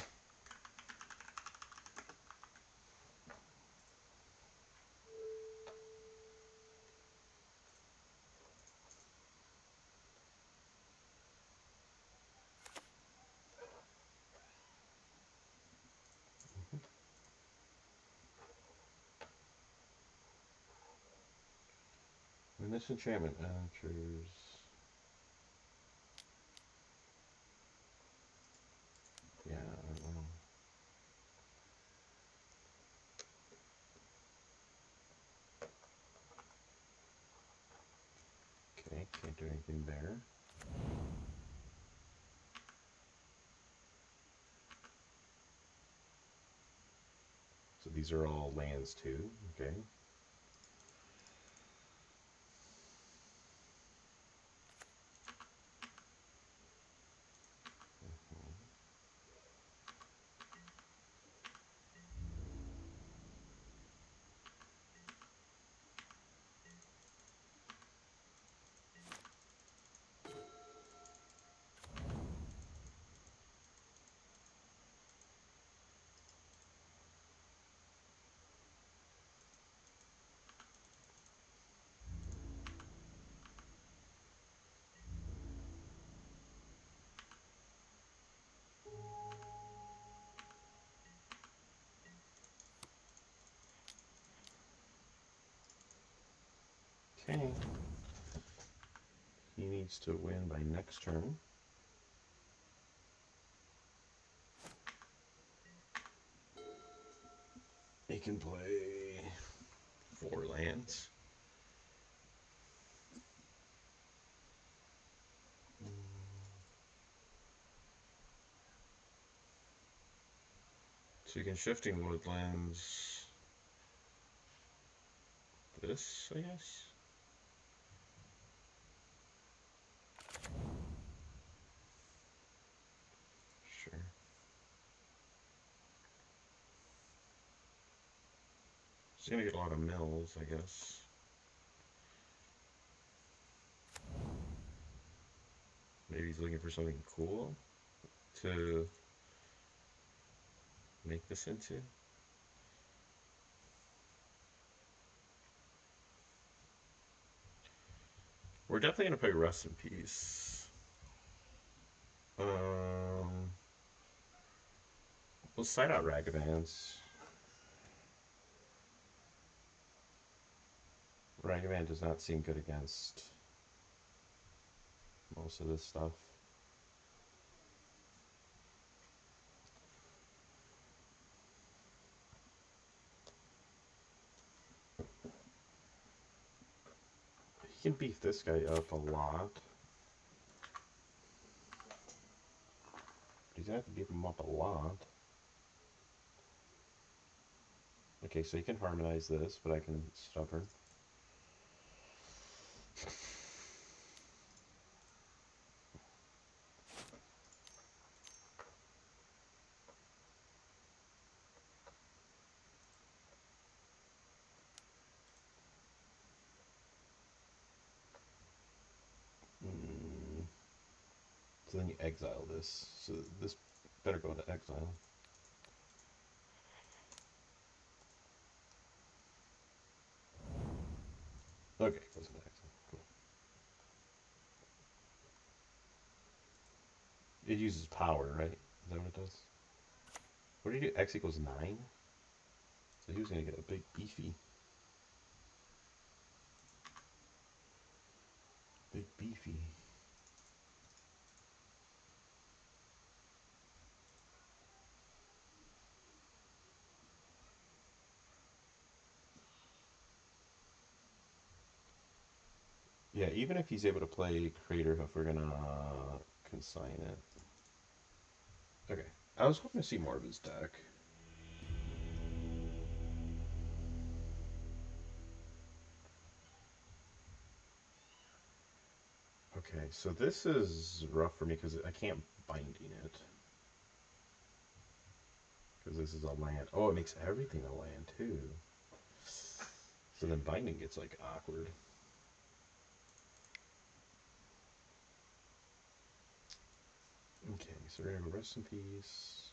When this enchantment enters... Yeah, I don't know. Okay, can't do anything there. So these are all lands too, okay. Okay. He needs to win by next turn. He can play 4 lands. So you can Shifting Woodlands this, I guess? Sure. He's gonna get a lot of mills, I guess. Maybe he's looking for something cool to make this into. We're definitely gonna play Rest in Peace. We'll side out Ragavans. Ragavan does not seem good against most of this stuff. He can beef this guy up a lot. But he's gonna have to beef him up a lot. Okay, so you can harmonize this, but I can stubborn. So then you exile this. So this better go into exile. Okay, goes into exile. Cool. It uses power, right? Is that what it does? What do you do? X equals 9? So he was going to get a big beefy. Big beefy. Yeah, even if he's able to play Crater Hoof, we're going to consign it. Okay. I was hoping to see more of his deck. Okay, so this is rough for me because I can't binding it. Because this is a land. Oh, it makes everything a land too. So then binding gets like awkward. Okay, so we're gonna go rest in peace.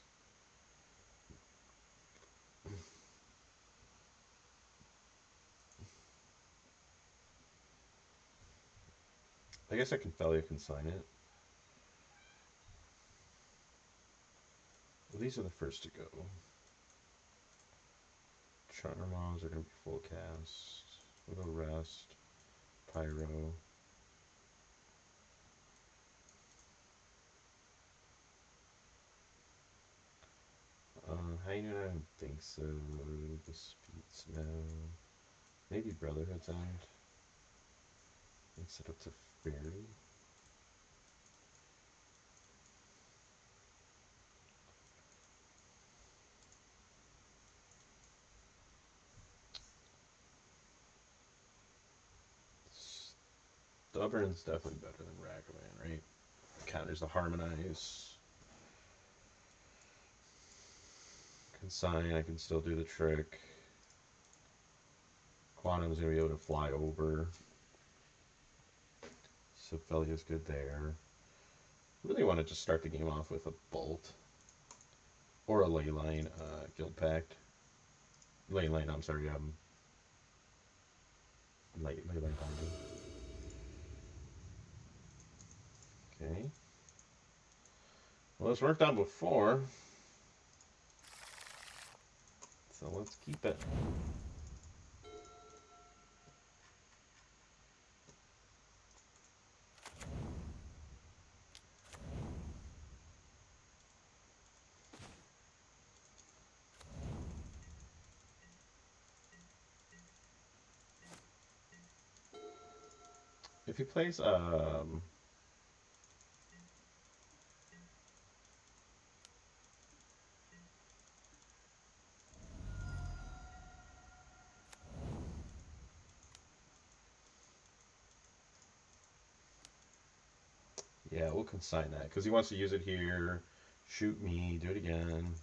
I guess I can Thalia consign it. Well, these are the first to go. Charmons are gonna be full cast. We'll go rest. Pyro. Hanging, I don't think so. Disputes, no. Maybe Brotherhood's End. Mix it up to Fairy. Stubborn's definitely better than Ragavan, right? Counters the Harmonize. Consign, I can still do the trick. Quantum's gonna be able to fly over. So Phelia's good there. Really want to just start the game off with a Bolt. Or a Leyline, Guild Pact. Leyline, I'm sorry, Leyline Binding. Okay. Well, it's worked out before. So let's keep it. If he plays, yeah, we'll consign that because he wants to use it here. Shoot me, do it again.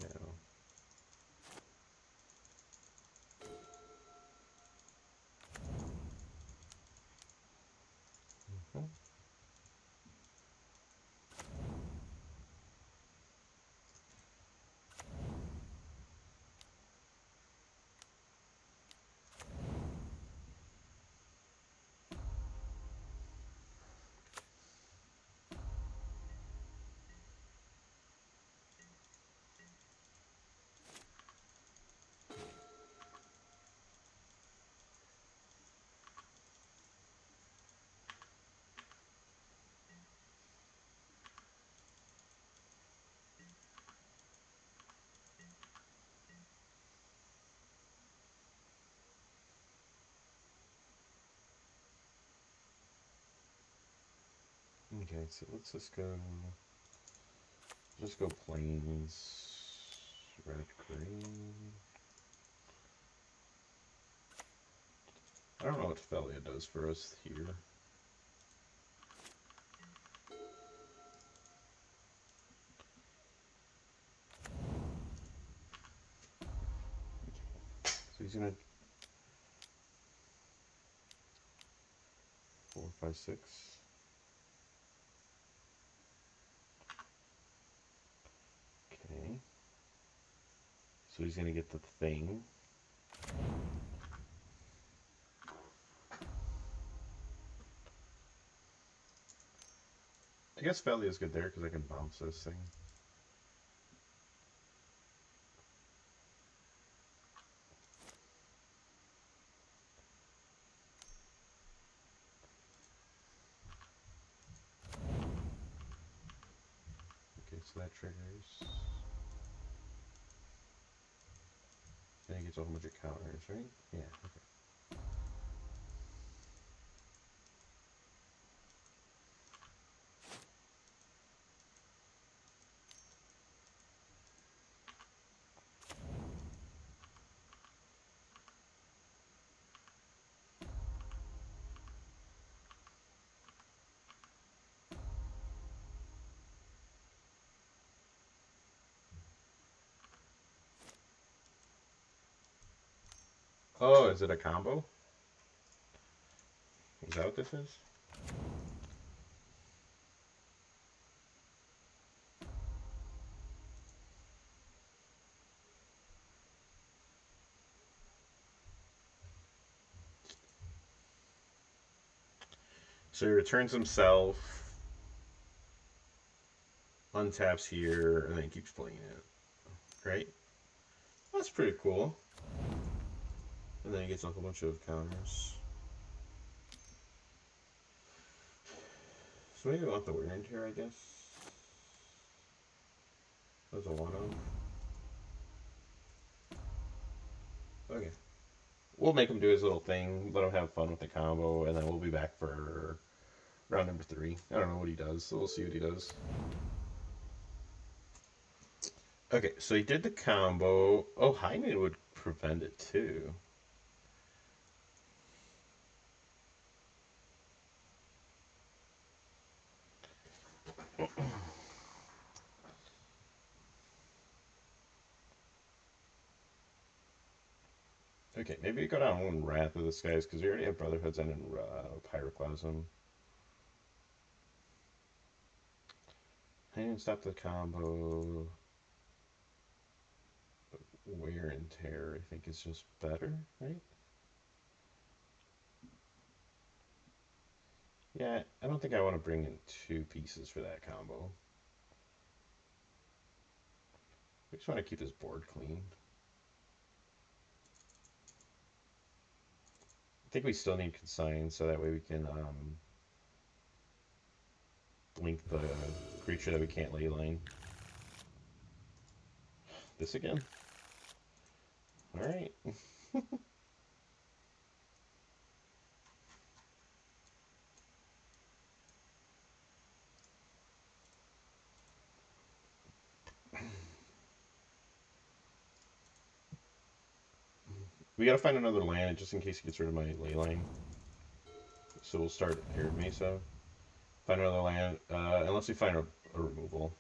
No. Mhm. Okay, so let's just go plains, red, green. I don't know what Felia does for us here. So he's gonna 4, 5, 6. Okay. So he's gonna get the thing. I guess Felia's good there because I can bounce this thing. Okay, so that triggers. Then he gets a whole bunch of counters, right? Yeah, okay. Oh, is it a combo? Is that what this is? So he returns himself, untaps here, and then he keeps playing it. Right? That's pretty cool. And then he gets a whole bunch of counters. So maybe I want the wear and tear, I guess. That's a one-off. Okay. We'll make him do his little thing, let him have fun with the combo, and then we'll be back for round number 3. I don't know what he does, so we'll see what he does. Okay, so he did the combo. Oh, high noon would prevent it too. Okay, maybe we go down one Wrath of the Skies because we already have Brotherhoods and Pyroclasm. I didn't stop the combo. Wear and Tear, I think, is just better, right? Yeah, I don't think I want to bring in 2 pieces for that combo. We just want to keep this board clean. I think we still need Consign, so that way we can blink the creature that we can't leyline. This again? Alright. We gotta find another land just in case he gets rid of my leyline. So we'll start Arid Mesa. Find another land, unless we find a removal.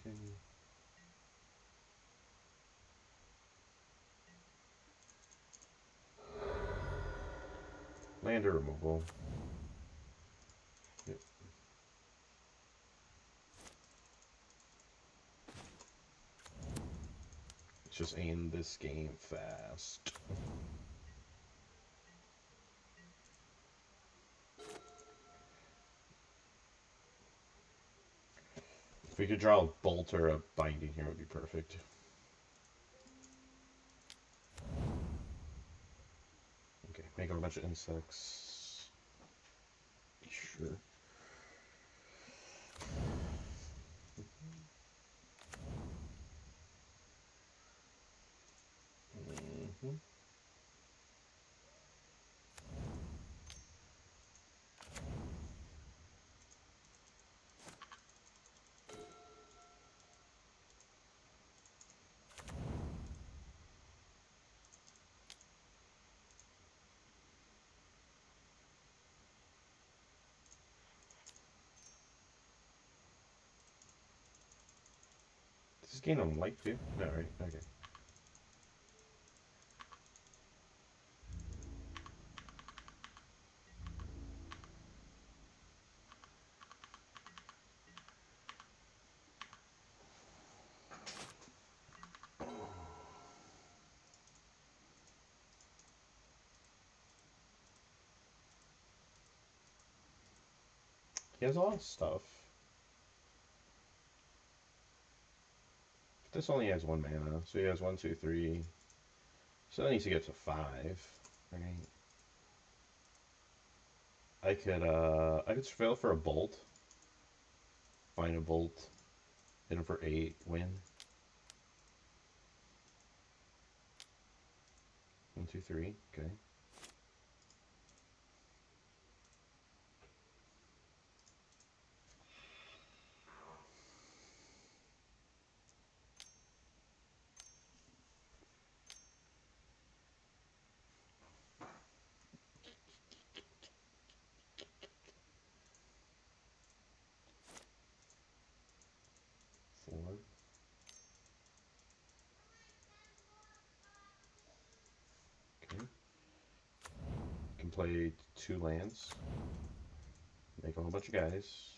Okay. Land or removal. Yep. Let's just end this game fast. If we could draw a bolt or a binding here, it would be perfect. Okay, make a bunch of insects. Sure. Does this gain on life too? No, right? Okay. He has a lot of stuff. But this only has 1 mana, so he has 1, 2, 3. So that needs to get to 5, right? I could surveil for a bolt. Find a bolt. Hit him for 8. Win. 1, 2, 3. Okay. Four. Okay. Can play 2 lands. Make a whole bunch of guys.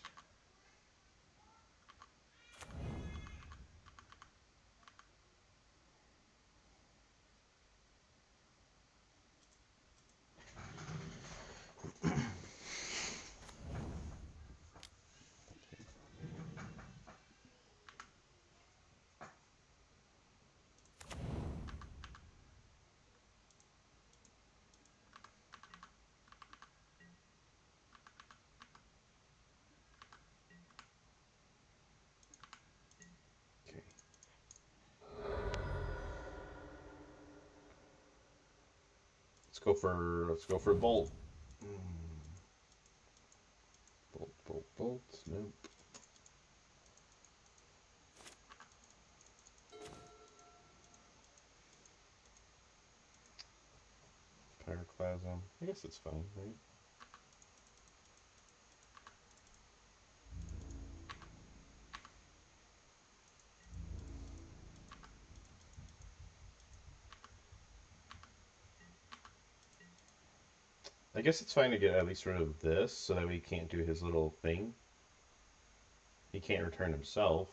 Okay. Let's go for a bolt. Bolt, bolt, bolt. Nope. Pyroclasm. I guess it's fine, right? I guess it's fine to get at least rid of this so that we can't do his little thing. He can't return himself.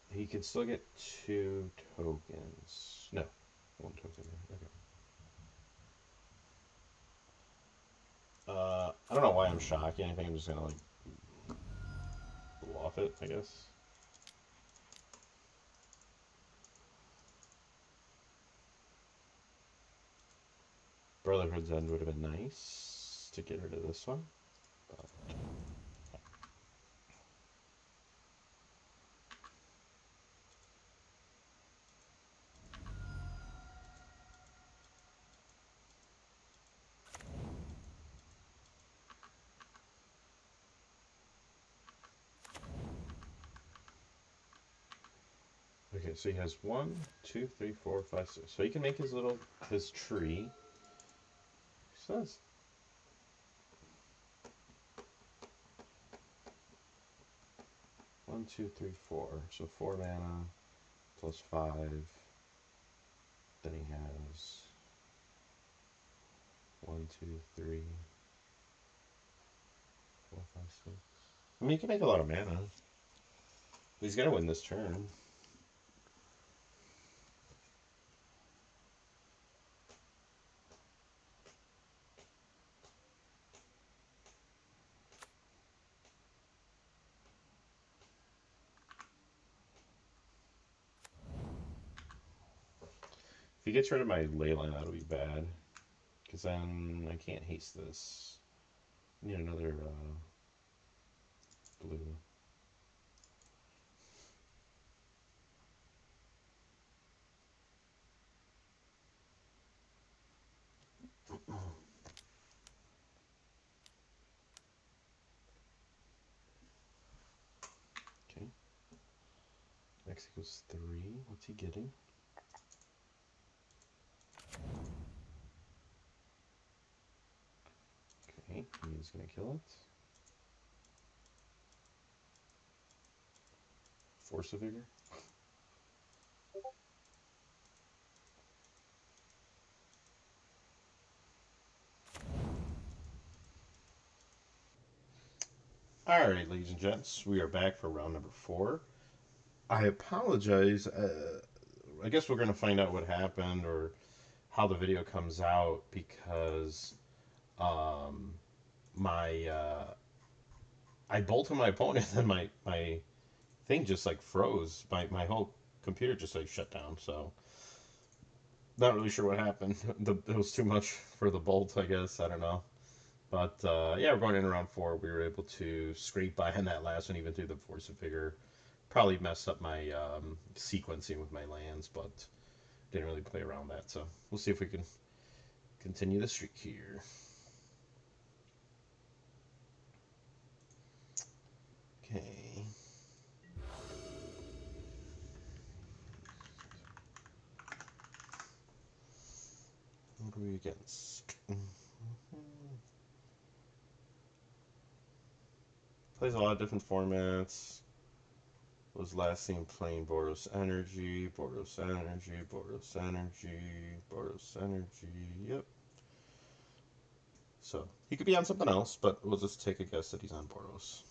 He can still get 2 tokens. No, 1 token. Okay. I don't know why I'm shocking. I think I'm just gonna like bluff it, I guess. Brotherhood's End would have been nice to get rid of this one. But... Okay, so he has 1, 2, 3, 4, 5, 6. So he can make his tree. He says 1, 2, 3, 4. So 4 mana plus 5. Then he has 1, 2, 3, 4, 5, 6. I mean, he can make a lot of mana. He's gonna win this turn. If he gets rid of my Leyline, that'll be bad. Because then I can't haste this. I need another blue. Okay. X equals 3. What's he getting? Okay, he's gonna kill it. Force a figure. Alright, ladies and gents, we are back for round number 4. I apologize. I guess we're going to find out what happened or how the video comes out because um, my I bolted my opponent and my thing just like froze. My whole computer just like shut down. So not really sure what happened. It was too much for the bolt, I guess. I don't know. But yeah, we're going in round 4. We were able to scrape by on that last one, even through the force of figure. Probably messed up my sequencing with my lands, but didn't really play around that. So we'll see if we can continue the streak here. Okay. What are we against? Plays a lot of different formats. Was last seen playing Boros Energy, Boros Energy, Boros Energy, Boros Energy. Yep. So he could be on something else, but we'll just take a guess that he's on Boros.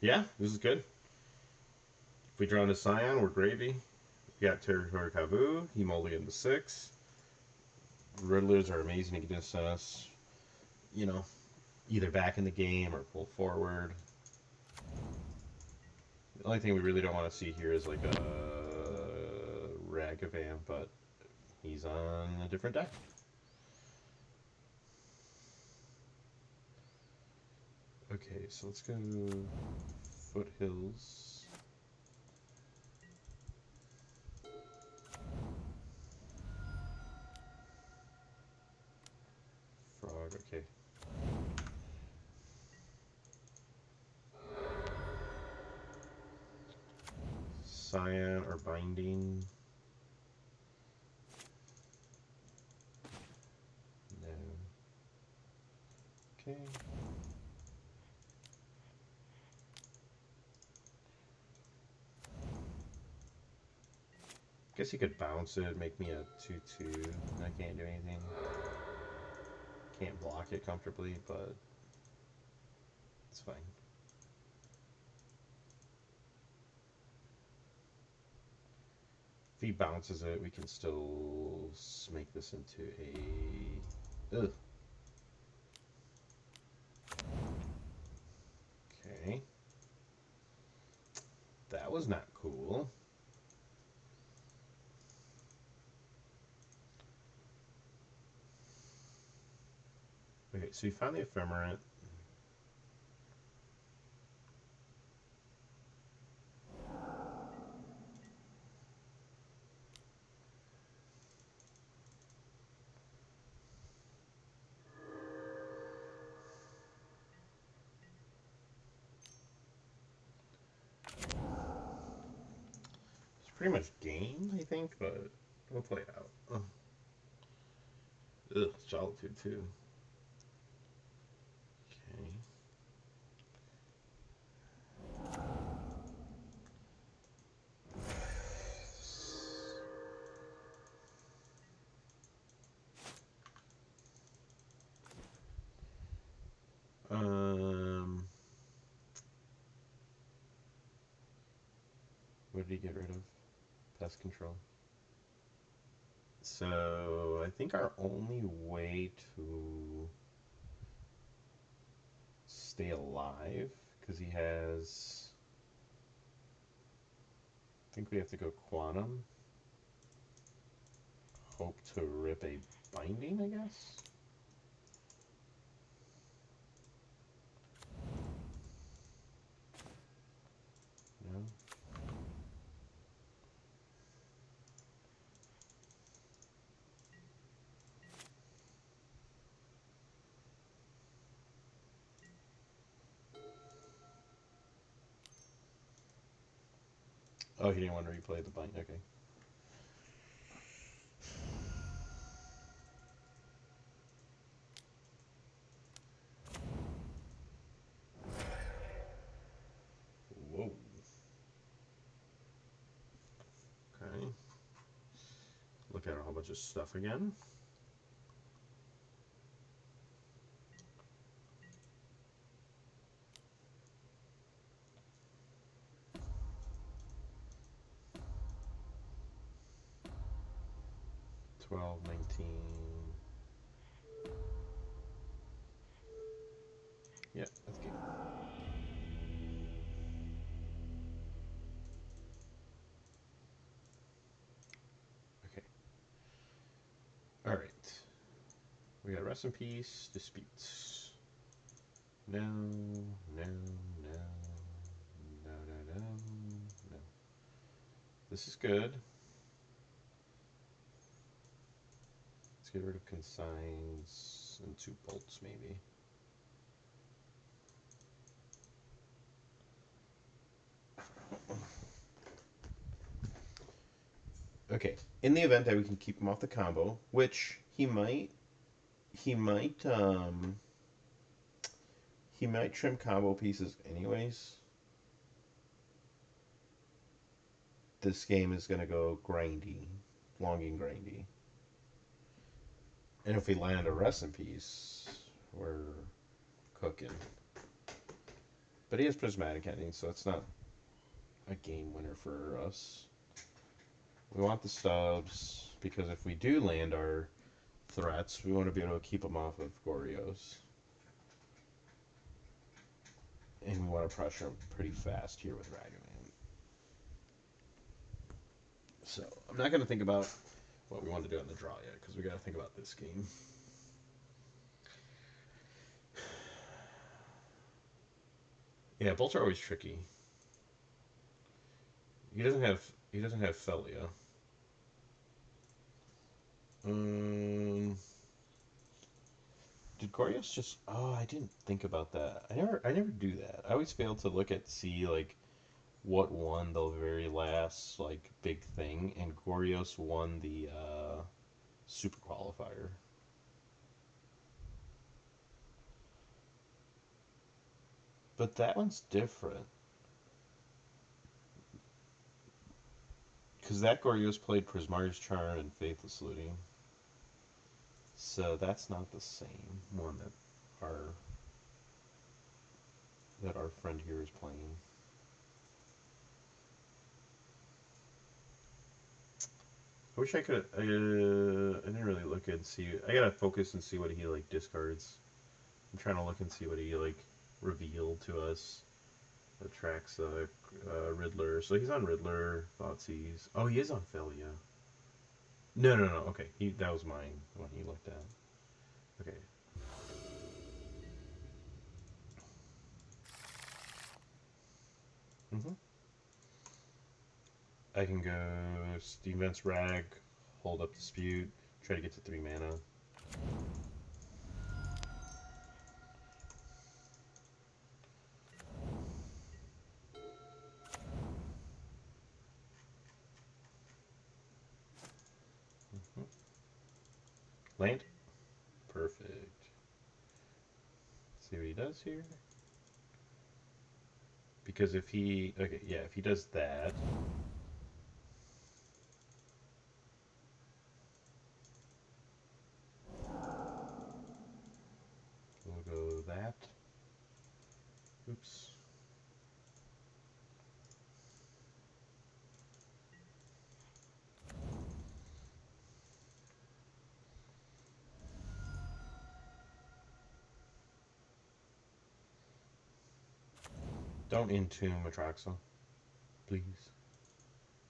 Yeah, this is good. If we draw into Scion, we're gravy. We got Territory Kabu, Hemolian the 6. Riddlers are amazing against us. You know, either back in the game or pull forward. The only thing we really don't want to see here is like a Ragavan, but he's on a different deck. Okay, so let's go Foothills. Frog, okay. Scion or Binding. No. Okay. Guess he could bounce it, make me a 2/2. I can't do anything. Can't block it comfortably, but it's fine. If he bounces it, we can still make this into a... Ugh. Okay. That was not cool. Okay, so you found the Ephemerate. It's pretty much game, I think, but we'll play it out. Ugh, Solitude too. Okay. What did he get rid of? Pest control. So I think our only way to stay alive, because he has... I think we have to go Quantum. Hope to rip a Binding, I guess? No? Oh, he didn't want to replay the Bind. Okay. look at a whole bunch of stuff again. $12, $19. Yeah, that's good. Okay. All right. We got Rest in Peace, Disputes. No, no, no, no, no, no, no. This is good. Let's get rid of Consigns and 2 bolts, maybe. Okay, in the event that we can keep him off the combo, which he might trim combo pieces anyways. This game is gonna go grindy, long and grindy. And if we land a Rest in Peace, we're cooking. But he has Prismatic Ending, so it's not a game winner for us. We want the stubs, because if we do land our threats, we want to be able to keep them off of Goryos. And we want to pressure them pretty fast here with Ragavan. So, I'm not going to think about what we want to do on the draw yet, because we got to think about this game. Yeah, bolts are always tricky. He doesn't have Felia. Did Goryos just? Oh, I didn't think about that. I never do that. I always fail to look at see like what won the very last like big thing, and Goryos won the super qualifier. But that one's different because that Goryos played Prismar's Charm and Faithless Looting, so that's not the same one that our friend here is playing. I wish I could. I didn't really look and see. I gotta focus and see what he like discards. I'm trying to look and see what he like revealed to us. Attracts Riddler. So he's on Riddler. Thoughtseize. Oh, he is on Felia. No, no, no. Okay, that was mine when he looked at. Okay. I can go Steam Vents Rag, hold up Dispute, try to get to 3 mana. Land? Perfect. See what he does here. Because if he... Okay, yeah, if he does that... We'll go that. Oops. Don't Entomb Atraxa, please.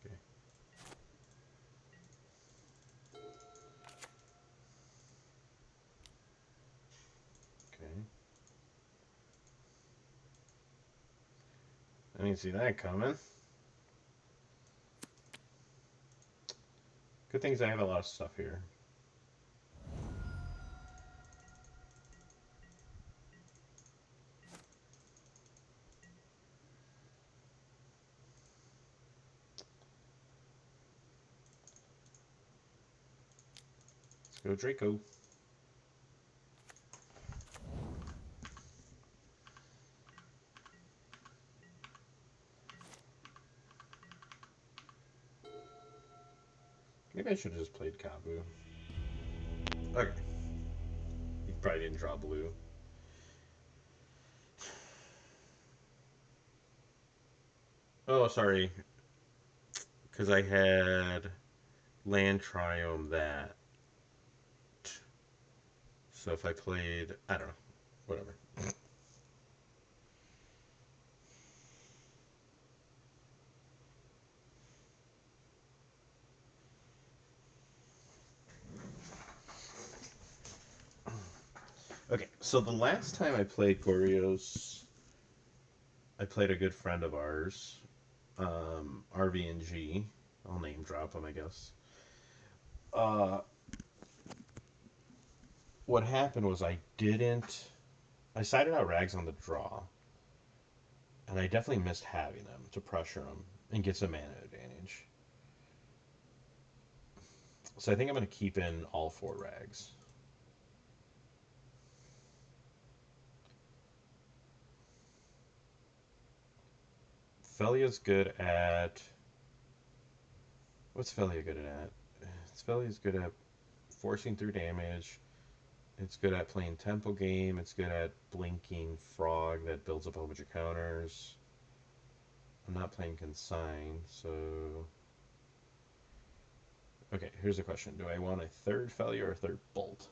Okay. Okay. I didn't see that coming. Good things I have a lot of stuff here. Let's go Draco. Maybe I I should have just played Kabu. Okay. You probably didn't draw blue. Oh, sorry. Because I had land triome that. So if I played, I don't know, whatever. Okay, so the last time I played Goryo's, I played a good friend of ours, RVNG. I'll name drop him, I guess. Uh, what happened was I sided out Rags on the draw, and I definitely missed having him to pressure him and get some mana advantage. So I think I'm going to keep in all 4 Rags. Felia's good at... What's Felia good at? Felia's good at forcing through damage. It's good at playing tempo game. It's good at blinking frog that builds up a whole bunch of counters. I'm not playing consign, so... Okay, here's the question. Do I want a 3rd Felia or a 3rd Bolt?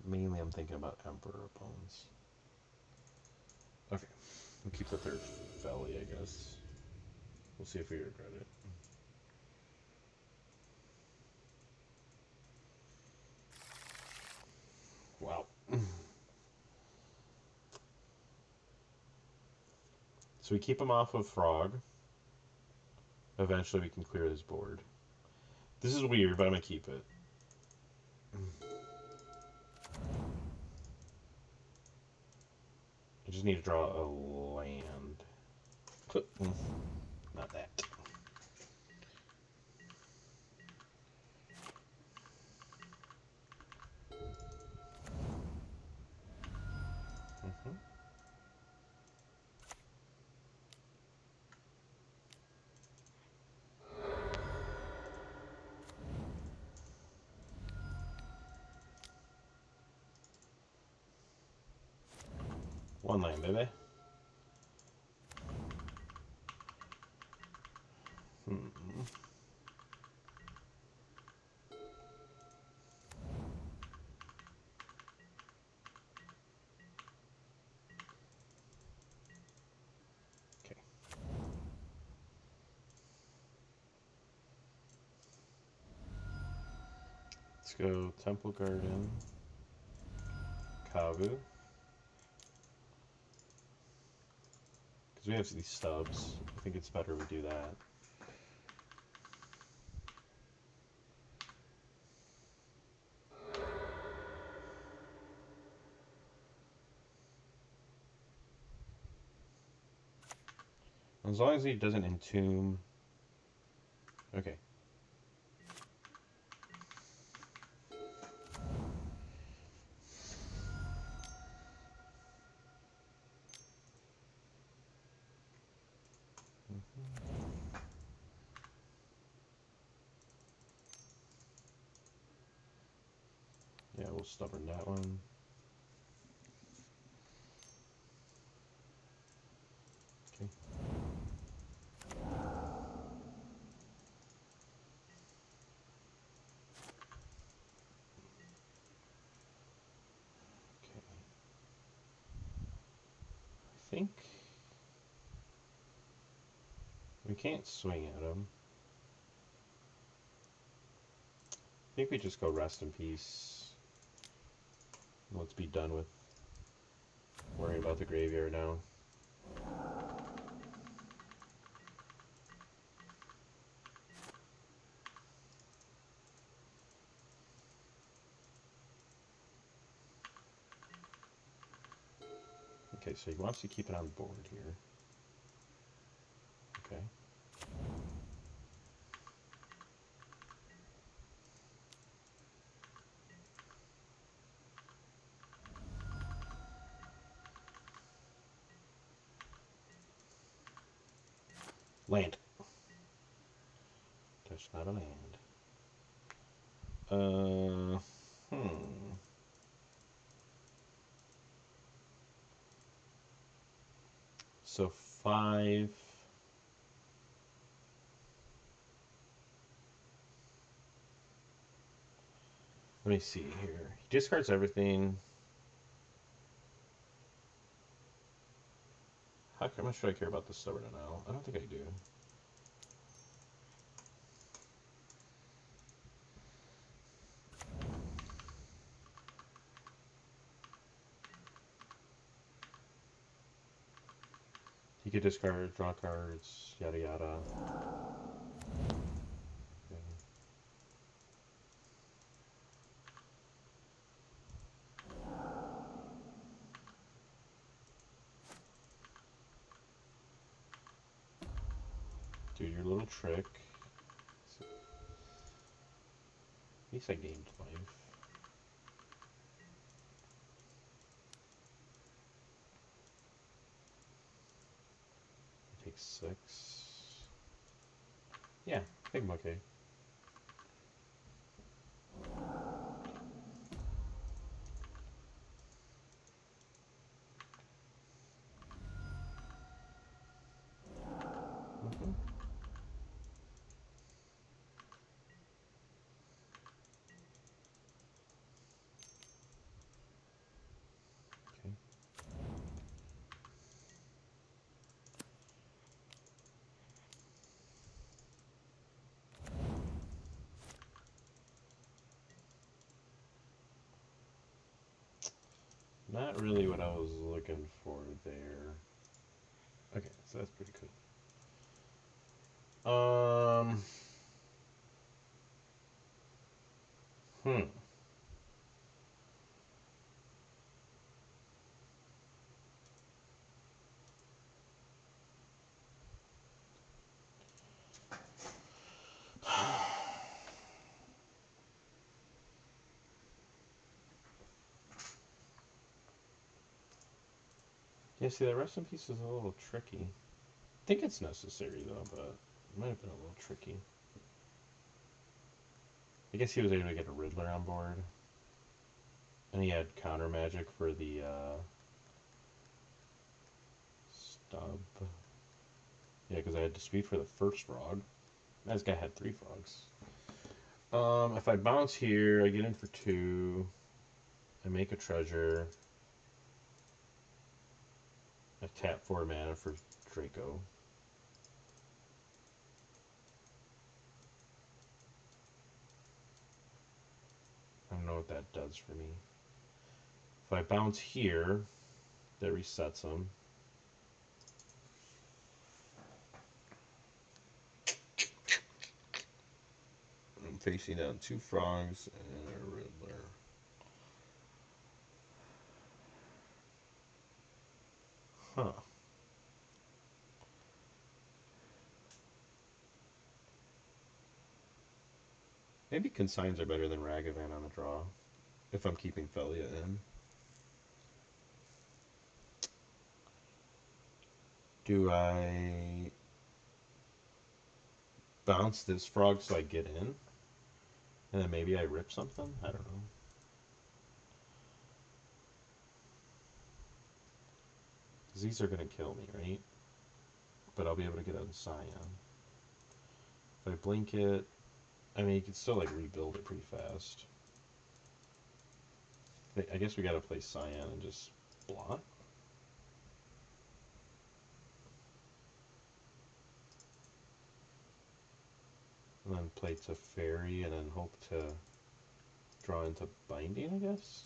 Mainly I'm thinking about Emperor opponents. Okay, we'll keep the 3rd Felia, I guess. We'll see if we regret it. Wow. So we keep him off of Frog. Eventually we can clear this board. This is weird, but I'm going to keep it. I just need to draw a land. Not that. Mm-hmm. One land, baby. Okay. Let's go Temple Garden, Kavu. Because we have these stubs. I think it's better we do that. As long as he doesn't entomb. Okay. Yeah, we'll stubborn that one. Okay. Okay. I think we can't swing at him. I think we just go rest in peace. Let's be done with worrying about the graveyard now. Okay, so he wants to keep it on board here. Okay. Land. That's not a land. Uh, hmm. So 5. Let me see here. He discards everything. How much should I care about the Stubborn Owl? I don't think I do. He could discard, draw cards, yada yada. Okay. Do your little trick. At least I gained life. I take 6. Yeah, I think I'm okay. Mm-hmm. Okay. Not really what I was looking for there. Okay, so that's pretty good. Hmm. Yeah, see, that rest in peace is a little tricky. I think it's necessary, though, but it might have been a little tricky. I guess he was able to get a Riddler on board. And he had counter magic for the stub. Yeah, because I had dispute for the first frog. This guy had 3 frogs. If I bounce here, I get in for 2. I make a treasure. I tap 4 mana for Draco. I don't know what that does for me. If I bounce here, that resets him. I'm facing down 2 frogs and a Riddler. Huh. Maybe consigns are better than Ragavan on the draw, if I'm keeping Felia in. Do I bounce this frog so I get in? And then maybe I rip something? I don't know. Because these are going to kill me, right? But I'll be able to get a Scion. If I blink it, I mean, you can still, like, rebuild it pretty fast. I guess we gotta play Scion and just block. And then play Teferi and then hope to draw into Binding, I guess?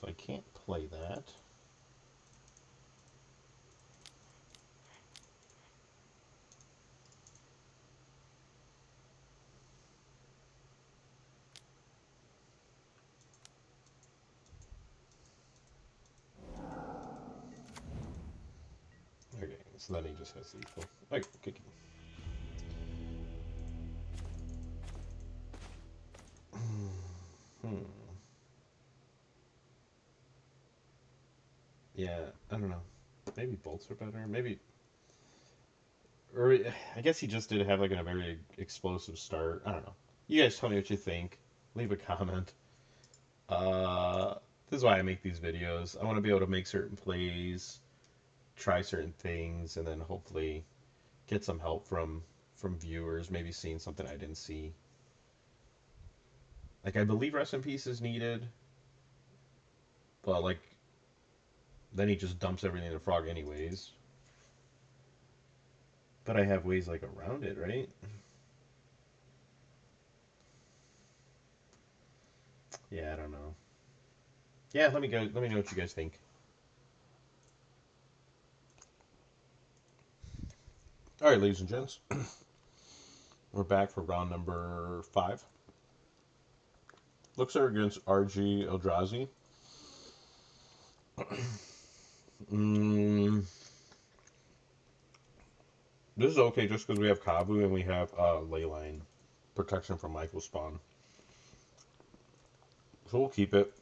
So I can't play that. So then he just has lethal. Okay, kick Hmm. Yeah, I don't know. Maybe bolts are better. Maybe, or I guess he just did have like a very explosive start. I don't know. You guys tell me what you think. Leave a comment. Uh, this is why I make these videos. I want to be able to make certain plays, try certain things, and then hopefully get some help from viewers. Maybe seeing something I didn't see. Like I believe rest in peace is needed, but like then he just dumps everything in the frog anyways. But I have ways like around it, right? Yeah, I don't know. Yeah, let me go. Let me know what you guys think. All right, ladies and gents, we're back for round number 5. Looks are against RG Eldrazi. mm, this is okay just because we have Kabu and we have Leyline protection from Michael Spawn. So we'll keep it.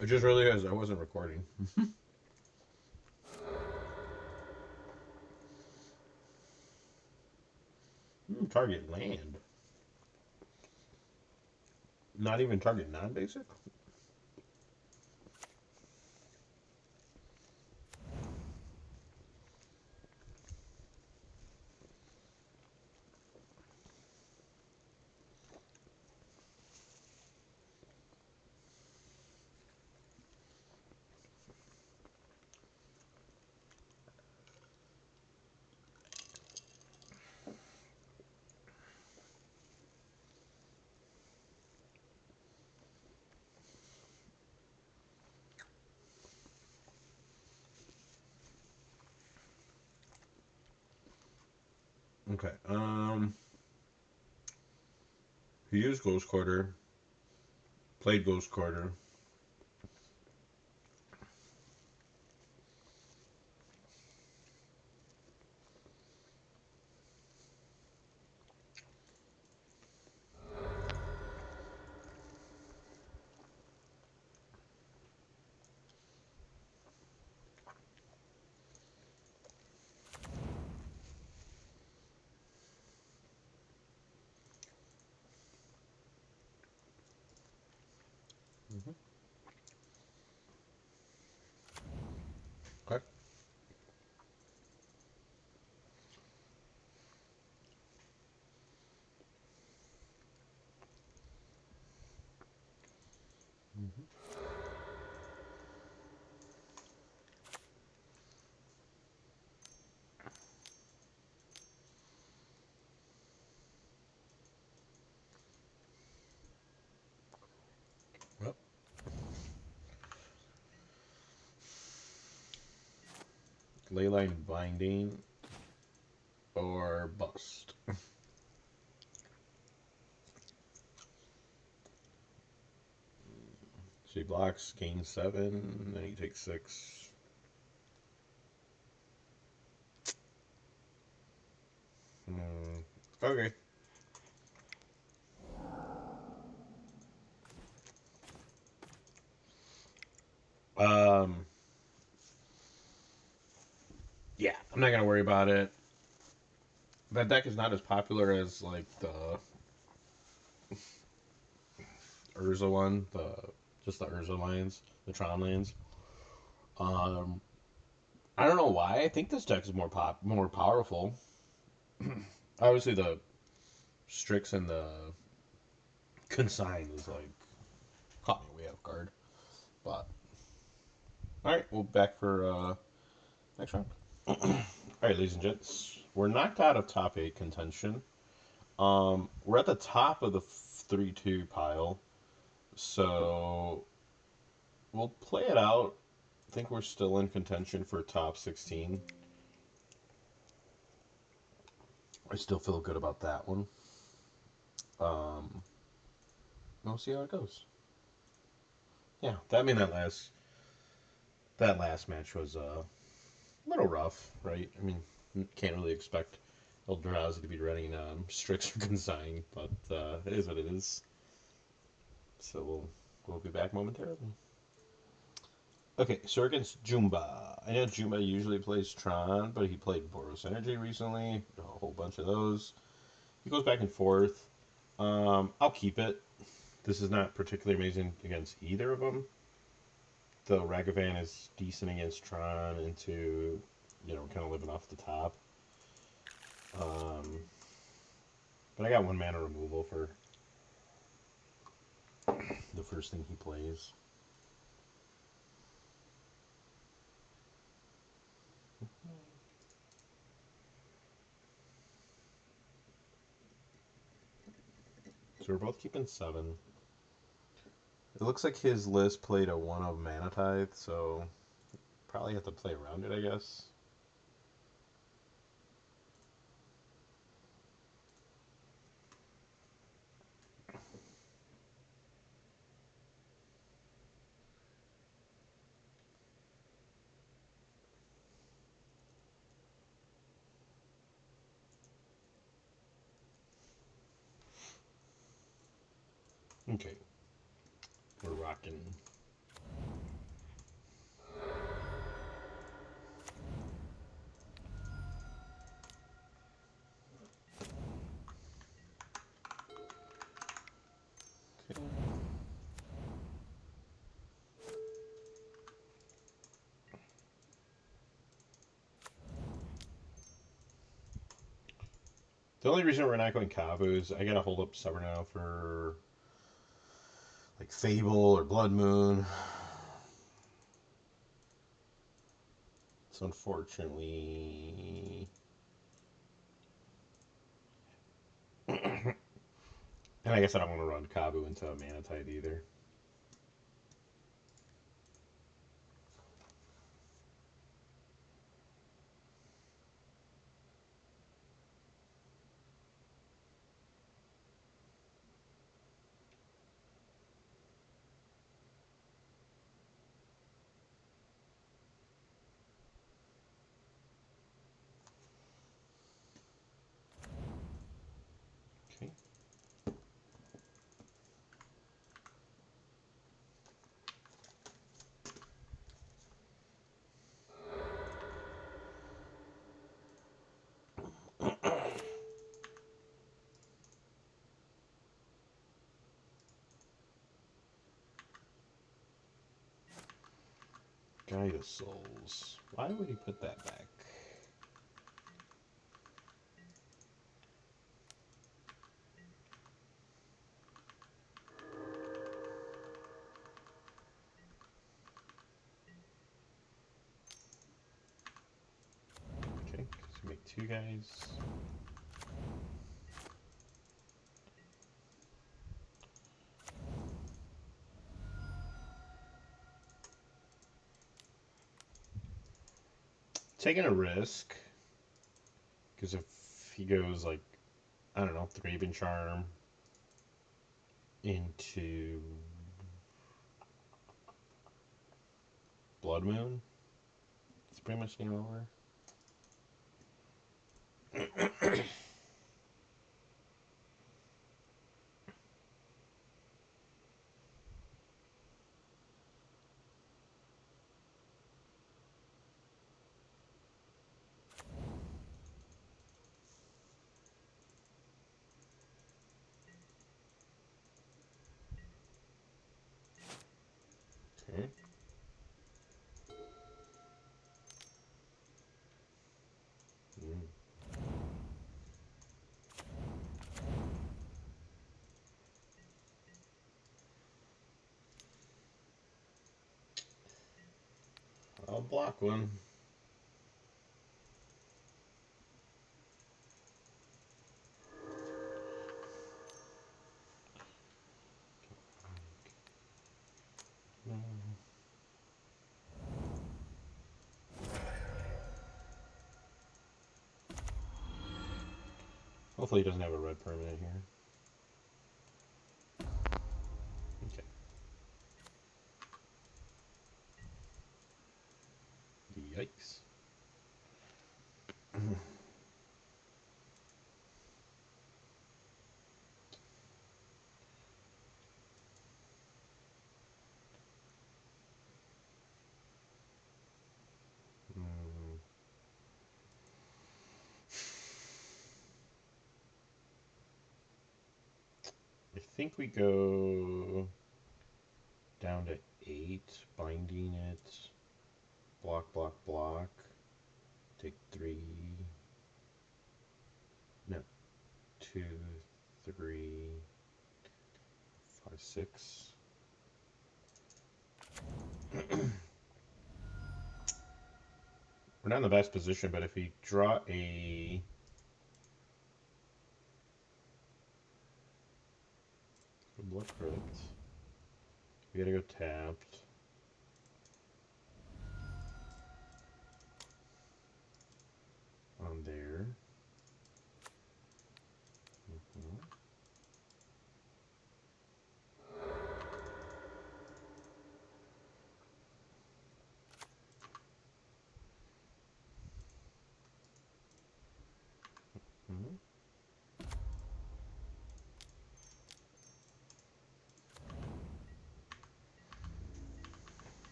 I just realized I wasn't recording. Target land. Not even target non-basic? Okay. He used Ghost Quarter. Played Ghost Quarter. Mm-hmm. Okay. Mm-hmm. Well, Leyline Binding or bust. She blocks, gains 7, then he takes 6. Okay. Um, yeah, I'm not gonna worry about it. That deck is not as popular as like the Urza one, the just the Urza lands, the Tron lands. Um, I don't know why. I think this deck is more powerful. Obviously, the Strix and the Consign is like caught me way off guard. But all right, we'll back for next round. All right, ladies and gents, we're knocked out of top 8 contention. We're at the top of the 3-2 pile, so we'll play it out. I think we're still in contention for top 16. I still feel good about that one. Um, we'll see how it goes. Yeah, that last match was a little rough, right? I mean, can't really expect Eldrazi to be running Strix or Consign, but it is what it is. So we'll be back momentarily. Okay, so against Jumba. I know Jumba usually plays Tron, but he played Boros Energy recently. A whole bunch of those. He goes back and forth. I'll keep it. This is not particularly amazing against either of them. Though Ragavan is decent against Tron into, kind of living off the top. Um, but I got 1 mana removal for the first thing he plays. So we're both keeping 7. It looks like his list played a 1 of Mana Tithe, so probably have to play around it, I guess. Okay, we're rocking. only reason we're not going Kabu is I gotta hold up Stubborn now for like Fable or Blood Moon. So unfortunately, and I guess I don't want to run Kabu into a Mana Tide either. Okay. Guide of Souls. Why would he put that back? Okay, so make 2 guys. Taking a risk. Because if he goes like, I don't know, Thraben Charm into Blood Moon, it's pretty much game over. Okay. Mm. I'll block one. Hopefully he doesn't have a red permanent here. Okay. Yikes. Mm. I think we go down to 8, binding it, block, block, block, take 3, no, 2, 3, 5, 6. We're not in the best position, but if we draw a Blood Crypt, we gotta go tapped. On there. Mhm. Mhm.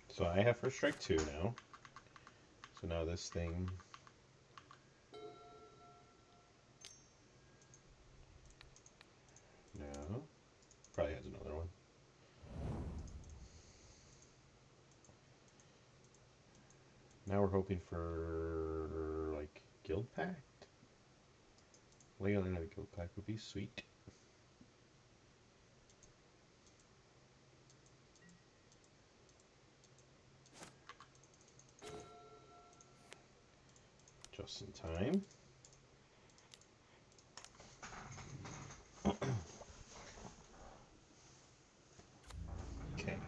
So I have first strike 2 now. So now this thing. No. Probably has another one. Now we're hoping for like Guild Pact. Leon and a guild pack would be sweet. Just in time. Okay.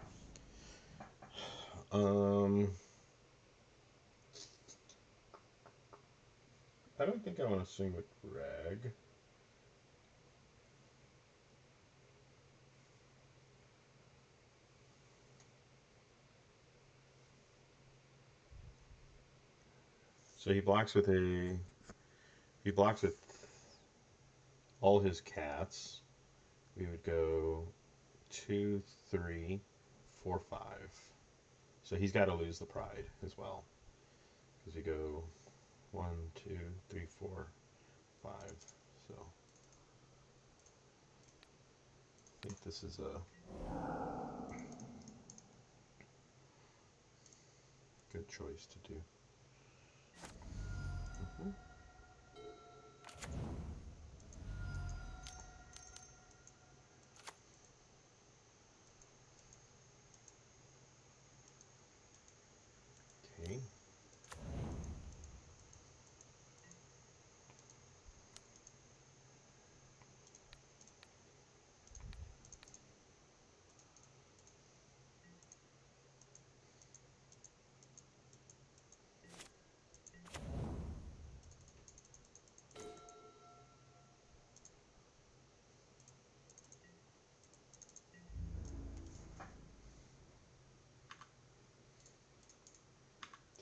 I don't think I want to swing with Rag. So he blocks with all his cats. We would go 2, 3, 4, 5. So he's got to lose the pride as well. Because we go 1, 2, 3, 4, 5. So I think this is a good choice to do. Mm-hmm. Okay.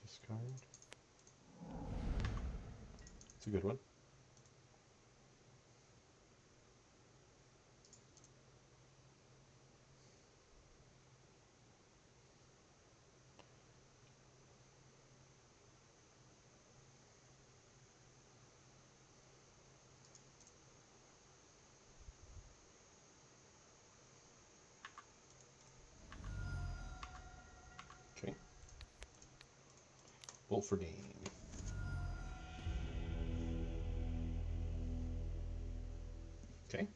Discard. It's a good one. Okay. Wolferdine. Okay.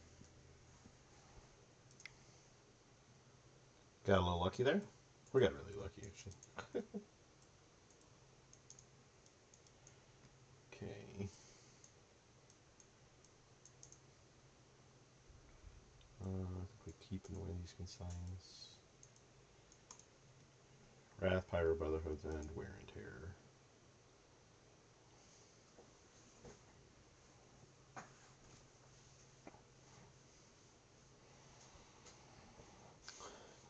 Got a little lucky there. We got really lucky, actually. Okay. I think we keep in one of these consigns. Wrath, Pyro, Brotherhood, and Wear and Tear.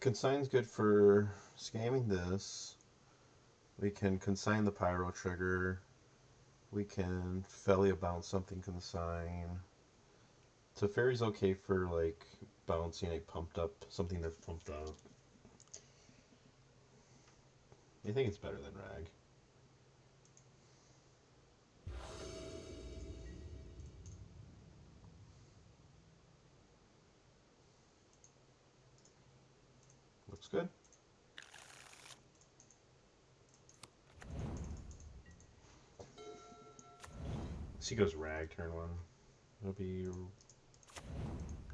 Consign's good for scamming this. We can consign the Pyro trigger. We can Felia bounce something consign. Teferi's okay for like bouncing a pumped up, something that's pumped up. I think it's better than Rag. Looks good. So he goes Rag turn 1. It'll be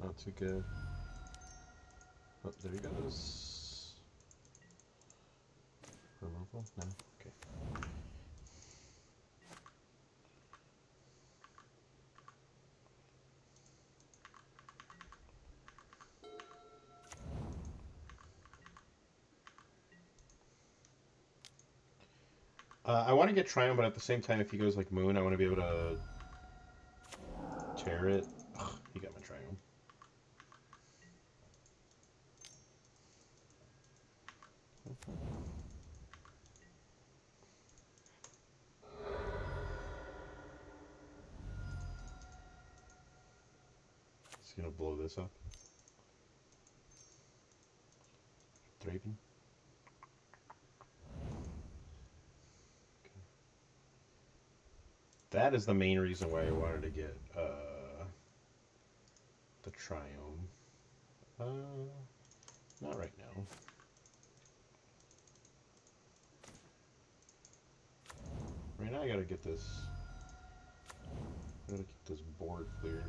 not too good. Oh, there he goes. Removal? No? Okay. I want to get Triumph, but at the same time, if he goes like Moon, I want to be able to tear it. Ugh, he got my Triumph. He's gonna blow this up. Draven. Okay. That is the main reason why I wanted to get the Triumph. Not right now. Right now I gotta get this I'm gonna keep this board clear.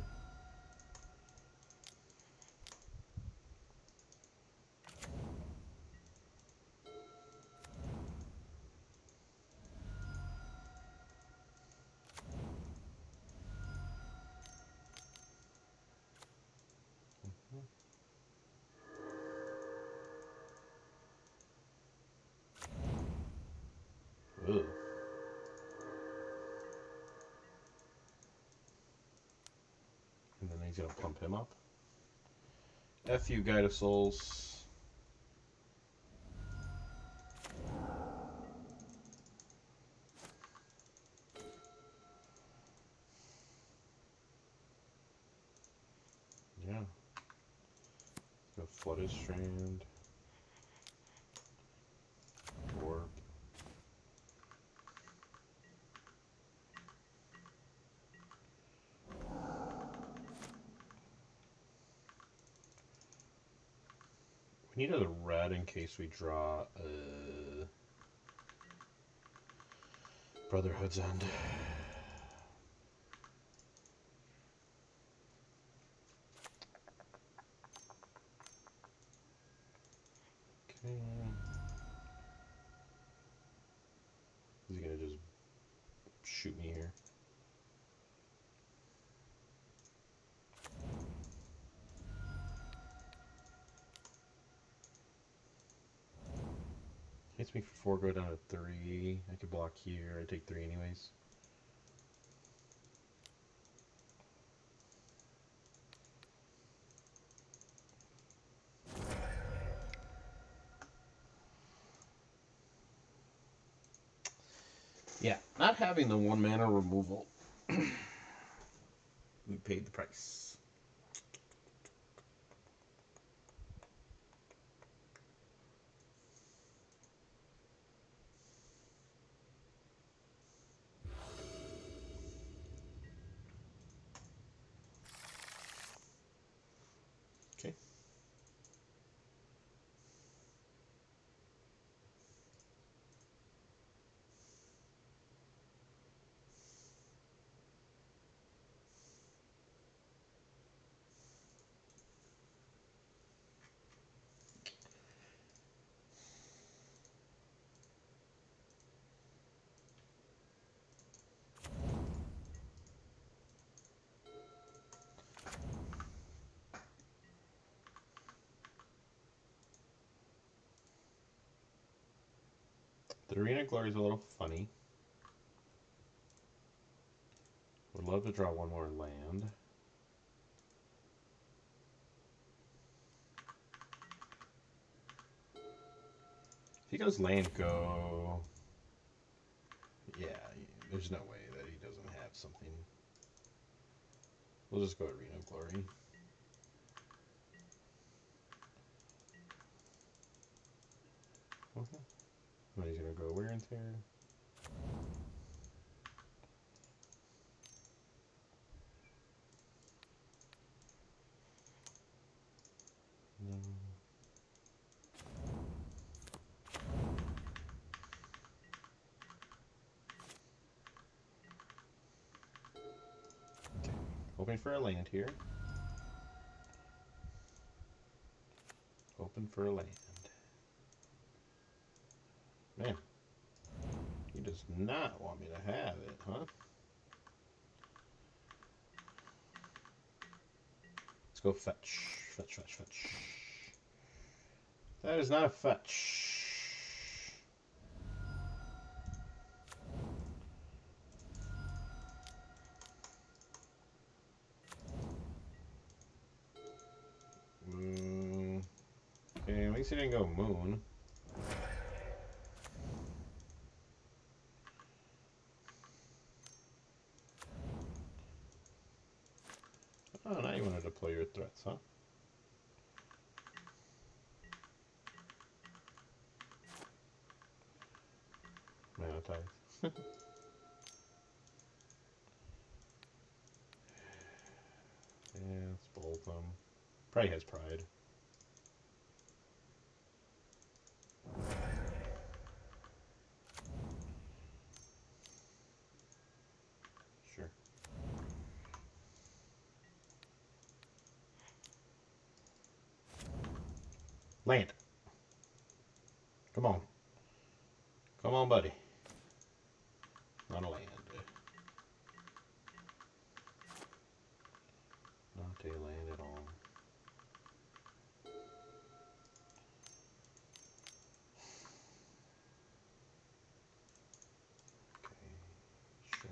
Ugh. And then he's gonna pump him up. F you, Guide of Souls. Yeah. Go Flooded Strand. Warp. We need a red in case we draw Brotherhood's End. Okay. Is he gonna just shoot me here? Hits me for 4, go down to 3. I could block here. I take 3 anyways. Yeah, not having the 1 mana removal. We paid the price. Okay. The Arena Glory is a little funny. Would love to draw 1 more land. If he goes land, go. Yeah, there's no way that he doesn't have something. We'll just go Arena Glory. Okay. Then he's gonna go Wear and Tear. No. Okay. Hoping for a land here. Hoping for a land. Man, he does not want me to have it, huh? Let's go fetch. Fetch, fetch, fetch. That is not a fetch. Okay, at least he didn't go moon. Oh, now you wanted to play your threats, huh? Mana Tithe. Yeah, let's bolt them. Probably has pride. Sure. Land. Come on. Come on, buddy. Not a land. Not a land at all. Okay, sure.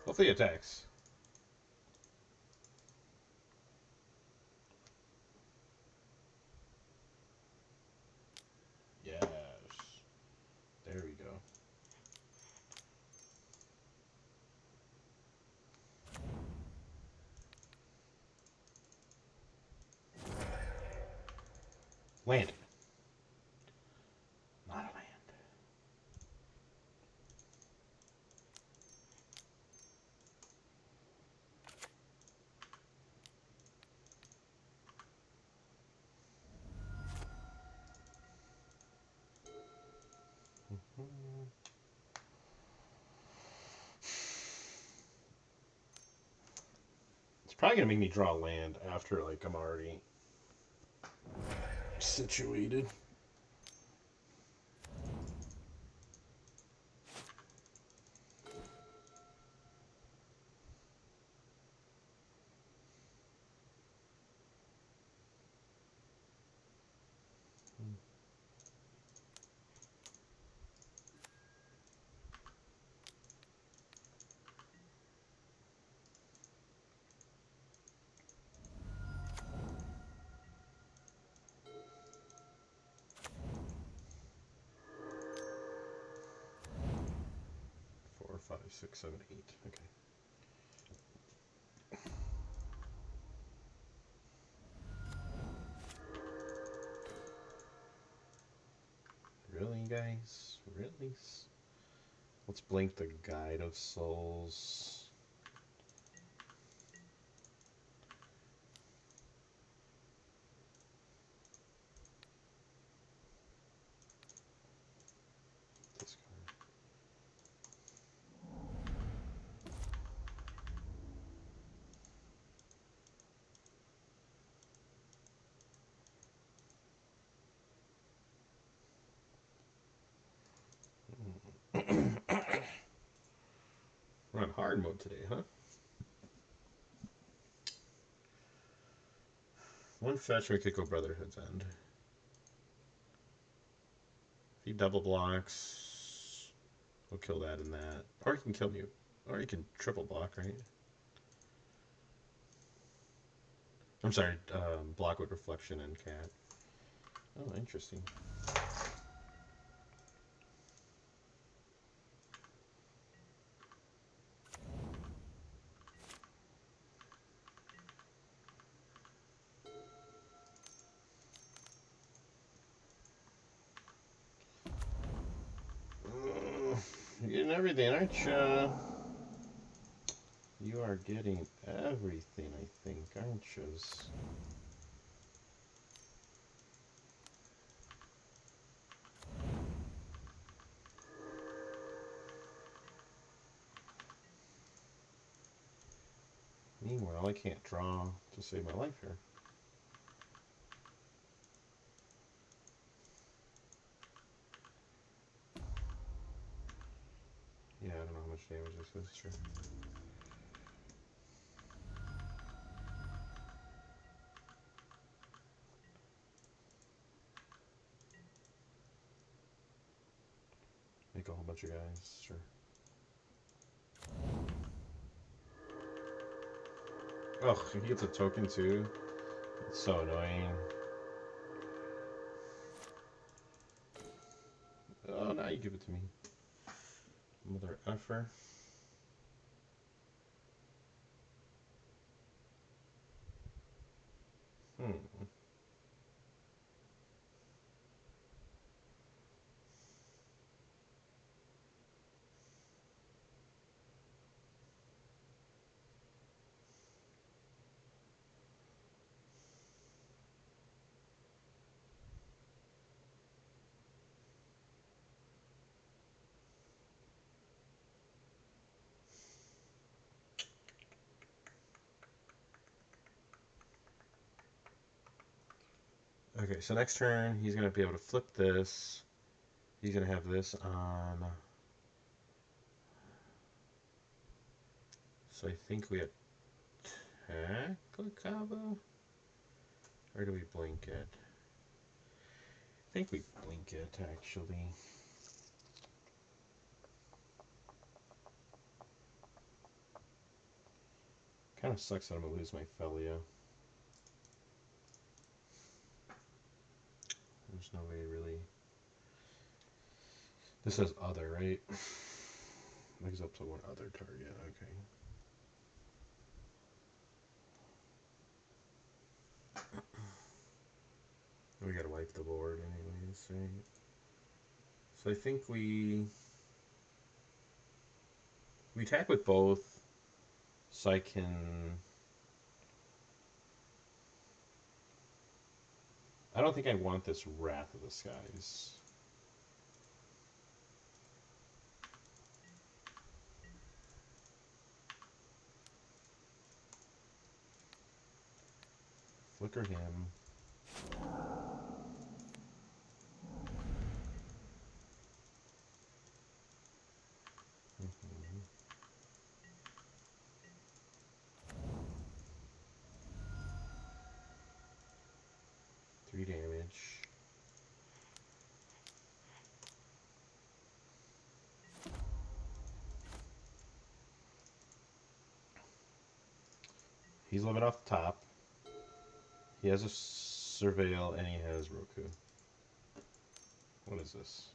Hopefully it attacks. Yes. There we go. Land. Not a land. It's probably gonna make me draw land after like I'm already situated. Four, five, six, seven, eight. Okay. Really, guys? Really? Let's blink the Guide of Souls. This card. We're on hard mode today, huh? One fetch, we could go Brotherhood's End. If he double blocks, we'll kill that and that. Or he can kill me. Or he can triple block, right? I'm sorry, block with Reflection and Cat. Oh, interesting. You're getting everything, aren't you? You are getting everything, I think, aren't you? Meanwhile, I can't draw to save my life here. Yeah, I don't know how much damage this is, sure. Make a whole bunch of guys, sure. Oh, he gets a token too. It's so annoying. Oh, now you give it to me. Mother effer. Hmm. Okay, so next turn he's gonna be able to flip this. He's gonna have this on. So I think we attack the combo, or do we blink it? I think we blink it actually. Kind of sucks that I'm gonna lose my Felio. There's no way really. This says other, right? Makes up to one other target. Okay. We gotta wipe the board anyways, right? So I think we attack with both, so I can. I don't think I want this Wrath of the Skies. Flicker him. Mm-hmm. 3 damage. He's living off the top. He has a Surveil and he has Roku. What is this?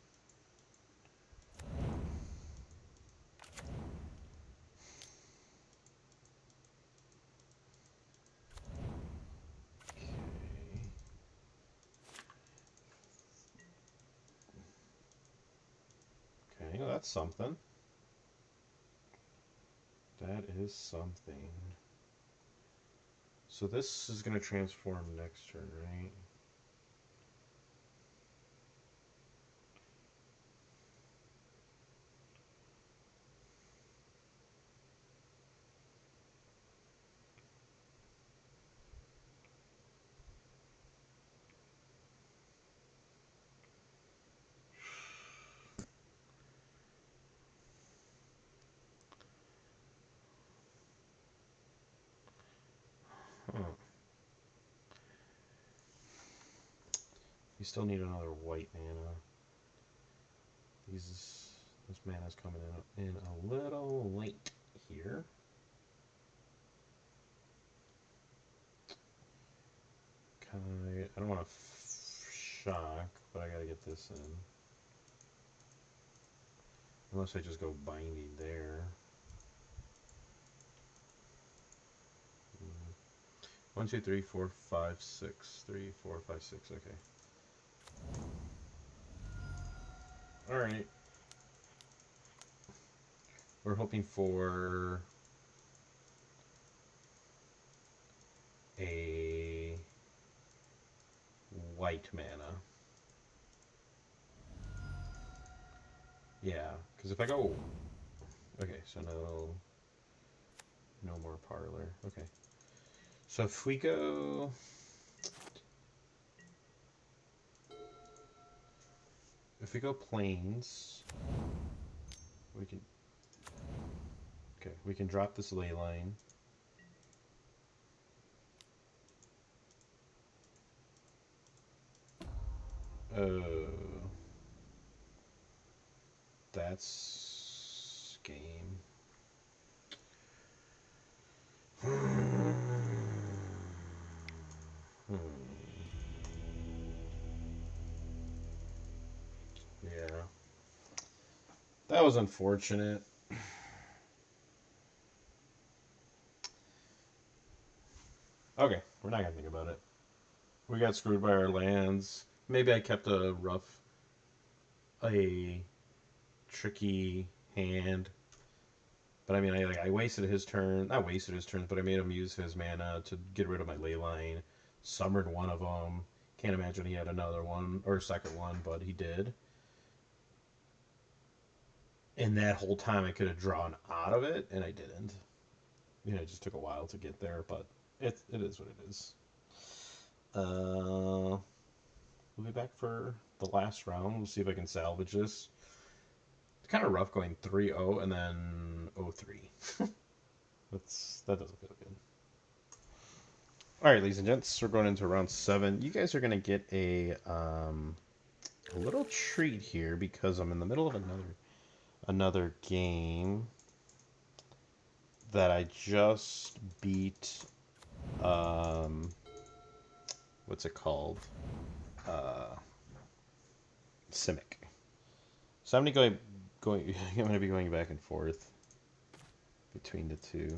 Okay, well, that's something. That is something. So this is going to transform next turn, right? Huh. You still need another white mana. This mana's coming in a little late here. I don't want to shock, but I gotta get this in. Unless I just go binding there. 1, 2, 3, 4, 5, 6. 3, 4, 5, 6. Okay. Alright. We're hoping for a white mana. Yeah, because if I go... Okay, so no more parlor. Okay. So if we go... If we go plains, we can... Okay, we can drop this ley line. Oh... That's... game. Yeah. That was unfortunate. Okay, we're not gonna think about it. We got screwed by our lands. Maybe I kept a tricky hand. But I mean, I wasted his turn. Not wasted his turns, but I made him use his mana to get rid of my ley line. Summoned one of them. Can't imagine he had another one, or a second one, but he did. And that whole time I could have drawn out of it, and I didn't. You know, it just took a while to get there, but it is what it is. we'll be back for the last round. We'll see if I can salvage this. It's kind of rough going 3-0 and then 0-3. That doesn't feel good. All right, ladies and gents, we're going into round 7. You guys are gonna get a little treat here because I'm in the middle of another game that I just beat. What's it called? Simic. So I'm gonna I'm gonna be going back and forth between the two.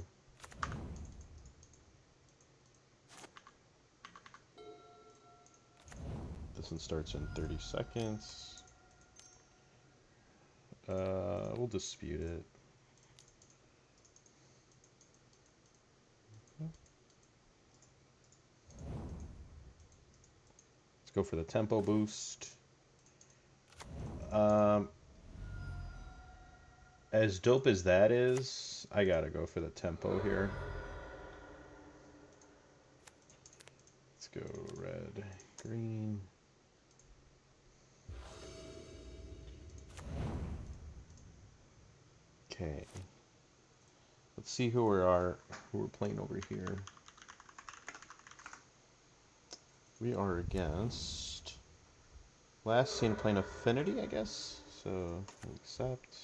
This one starts in 30 seconds. We'll dispute it. Let's go for the tempo boost. As dope as that is, I gotta go for the tempo here. Let's go red, green. Okay. Let's see who we're playing over here. We are against last seen playing Affinity, I guess. So we'll accept.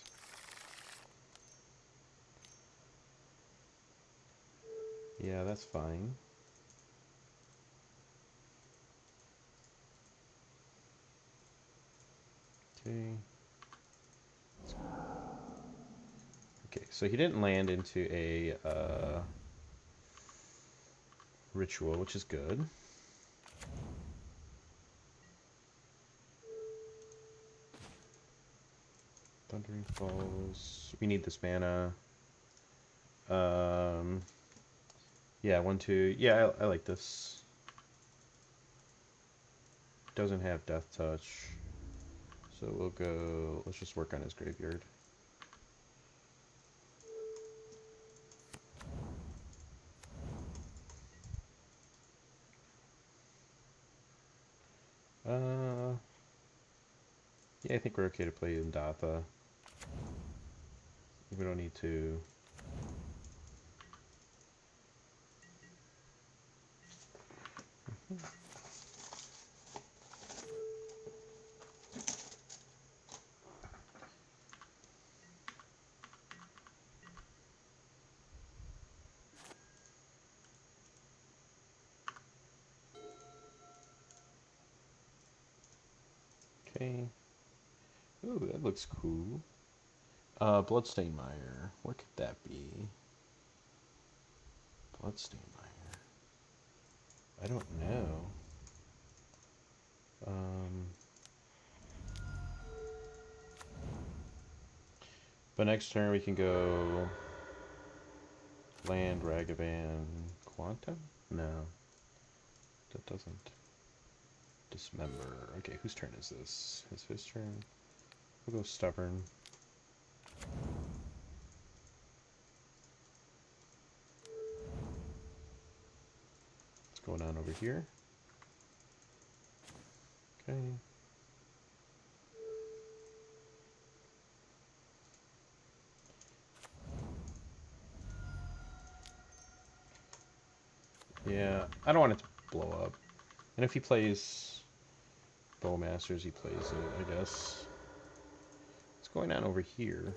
Yeah, that's fine. Okay. Okay, so he didn't land into a ritual, which is good. Thundering Falls. We need this mana. Yeah, 1/2. Yeah, I like this. Doesn't have Death Touch. So we'll go... Let's just work on his graveyard. Yeah, I think we're okay to play Ndatha. We don't need to... Okay. Ooh, that looks cool. Bloodstained Mire. What could that be? Bloodstained Mire. I don't know. But next turn we can go land Ragavan Quantum? No. That doesn't dismember. Okay, whose turn is this? It's his turn. We'll go Stubborn. What's going on over here? Okay. Yeah, I don't want it to blow up. And if he plays Bowmasters, he plays it, I guess. What's going on over here?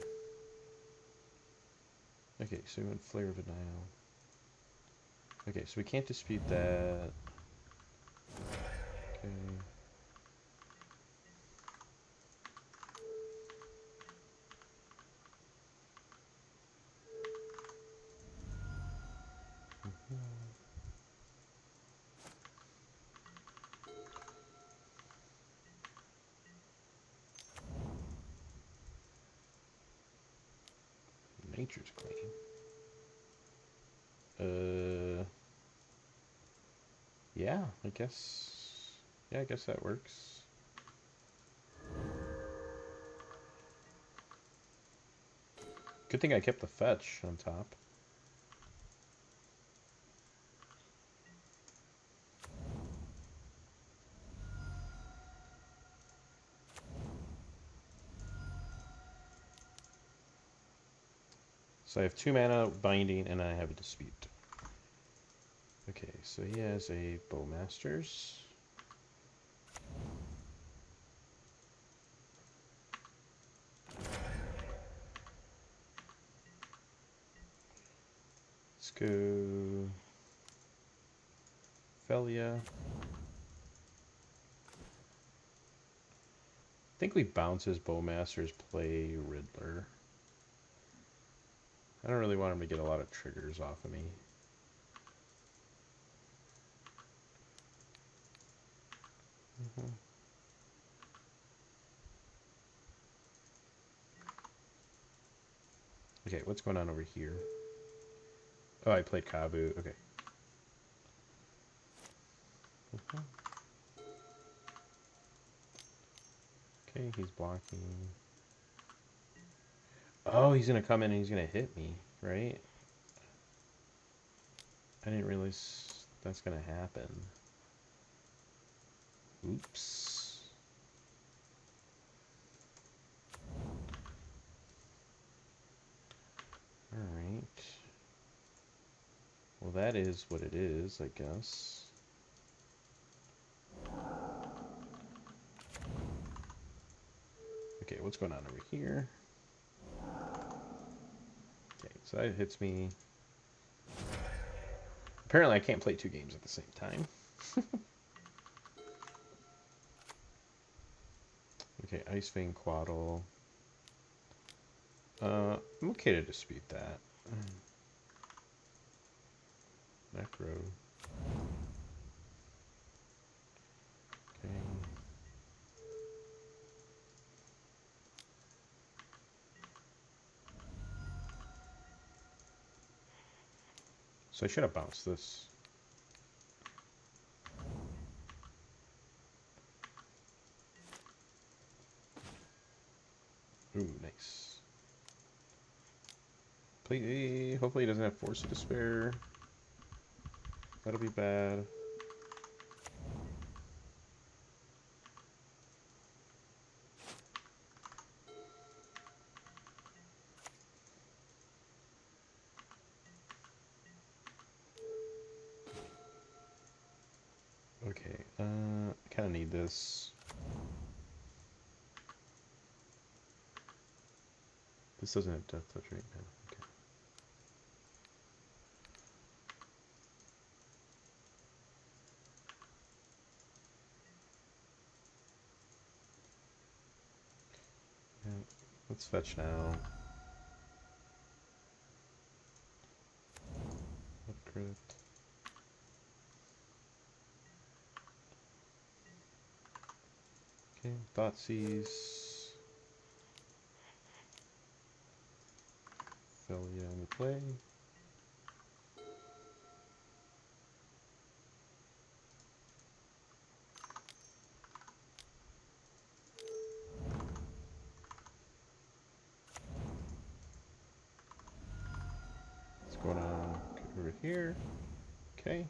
Okay, so we went Flare of Denial. Okay, so we can't dispute that. Okay. Nature's Claim. Yeah, I guess. Yeah, I guess that works. Good thing I kept the fetch on top. So I have 2 mana binding, and I have a dispute. Okay, so he has a Bowmasters. Let's go Felia. I think we bounce his Bowmasters, play Riddler. I don't really want him to get a lot of triggers off of me. Okay, what's going on over here? Oh, I played Kabu. Okay. Okay, he's blocking. Oh, he's gonna come in and he's gonna hit me, right? I didn't realize that's gonna happen. Oops. Alright. Well, that is what it is, I guess. Okay, what's going on over here? Okay, so that hits me. Apparently I can't play 2 games at the same time. Okay, Ice Fang Quaddle. I'm okay to dispute that. Necro. Okay. So I should have bounced this. Ooh, nice. Hopefully he doesn't have Force of Despair. That'll be bad. Okay, I kind of need this. This doesn't have Death Touch right now. Okay. Yeah, let's fetch now. Upgrade. Okay, Thoughtseize. Felia in the play. What's going on over here? Okay.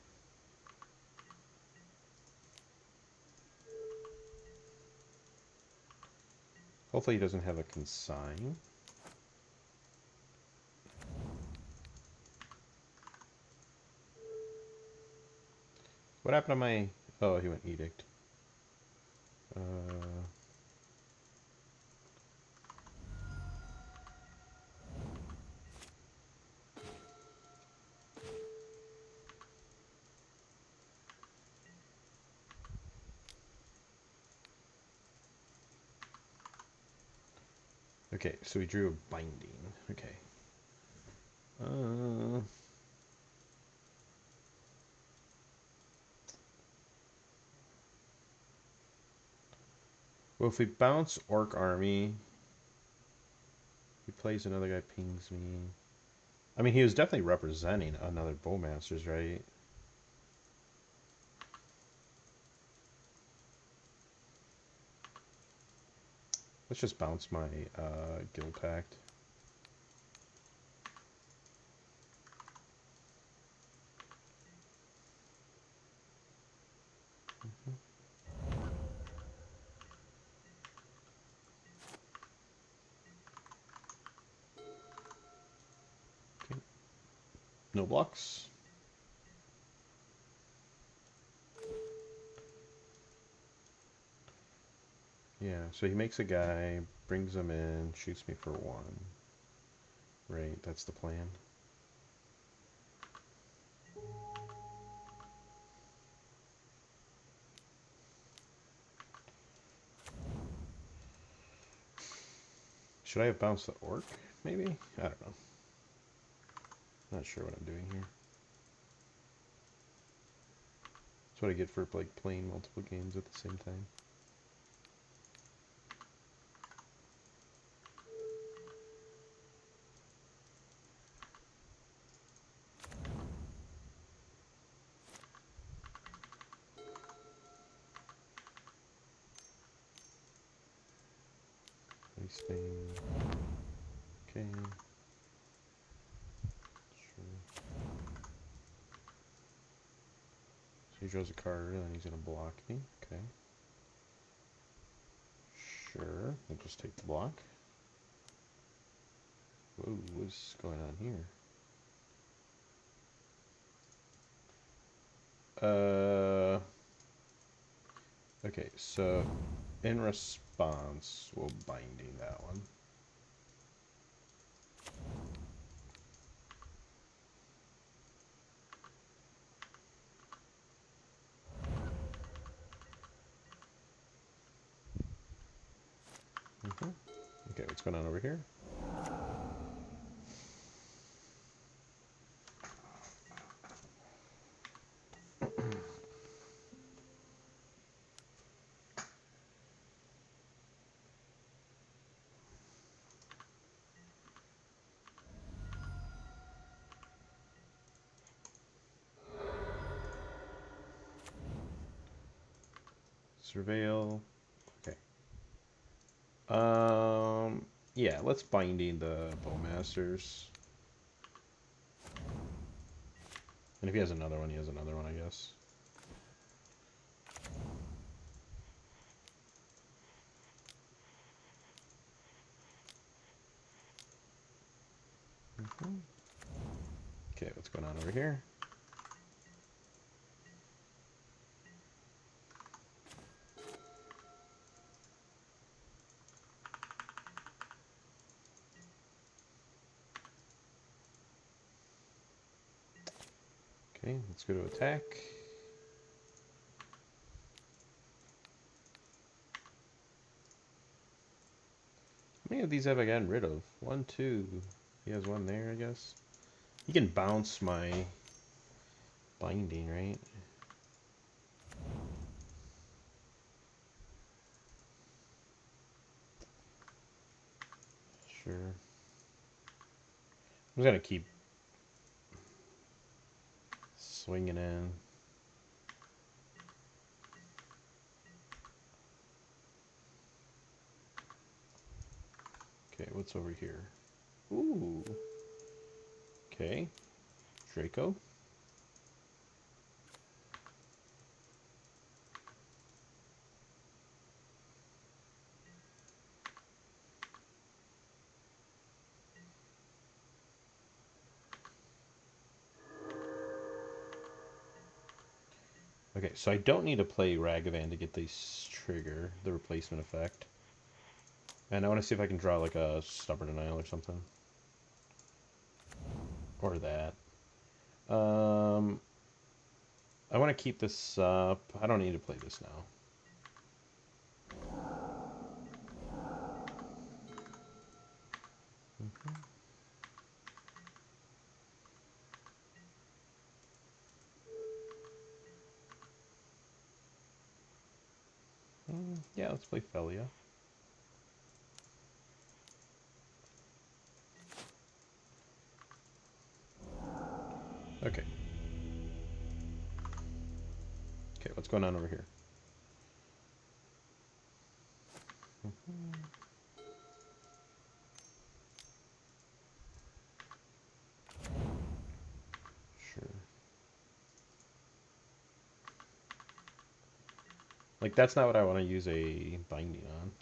Hopefully he doesn't have a consign. What happened to my... Oh, he went Edict. Okay, so we drew a binding. Okay. Well, if we bounce Orc Army, he plays another guy, pings me. I mean, he was definitely representing another Bowmasters, right? Let's just bounce my Guild Pact. No blocks. Yeah, so he makes a guy, brings him in, shoots me for 1. Right, that's the plan. Should I have bounced the orc, maybe? I don't know. Not sure what I'm doing here. That's what I get for like playing multiple games at the same time. Nice thing. Okay. Sure. So he draws a card and he's gonna block me. Okay. Sure. We'll just take the block. Whoa, what's going on here? Okay, so in response, we'll binding that one. Okay, what's going on over here? Surveil. Okay. Yeah, let's binding the Bowmasters. And if he has another one, he has another one, I guess. Okay, what's going on over here? Okay, let's go to attack. How many of these have I gotten rid of? 1, 2. He has one there, I guess. He can bounce my binding, right? Sure. I'm just gonna keep swinging in. Okay, what's over here? Ooh. Okay. Draco. Okay, so I don't need to play Ragavan to get this trigger, the replacement effect. And I want to see if I can draw like a Stubborn Denial or something. Or that. I want to keep this up. I don't need to play this now. Yeah, let's play Felia. Okay. Okay, what's going on over here? Sure. Like, that's not what I want to use a binding on.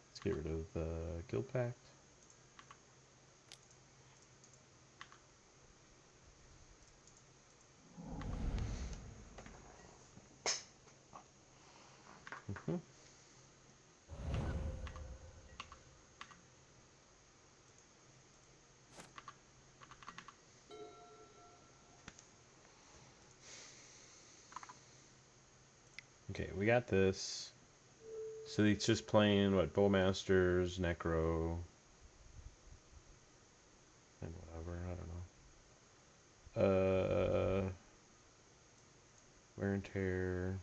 Let's get rid of the Guild Pact. Okay, we got this. So he's just playing, what, Bowmasters, Necro, and whatever, I don't know. Wear and Tear,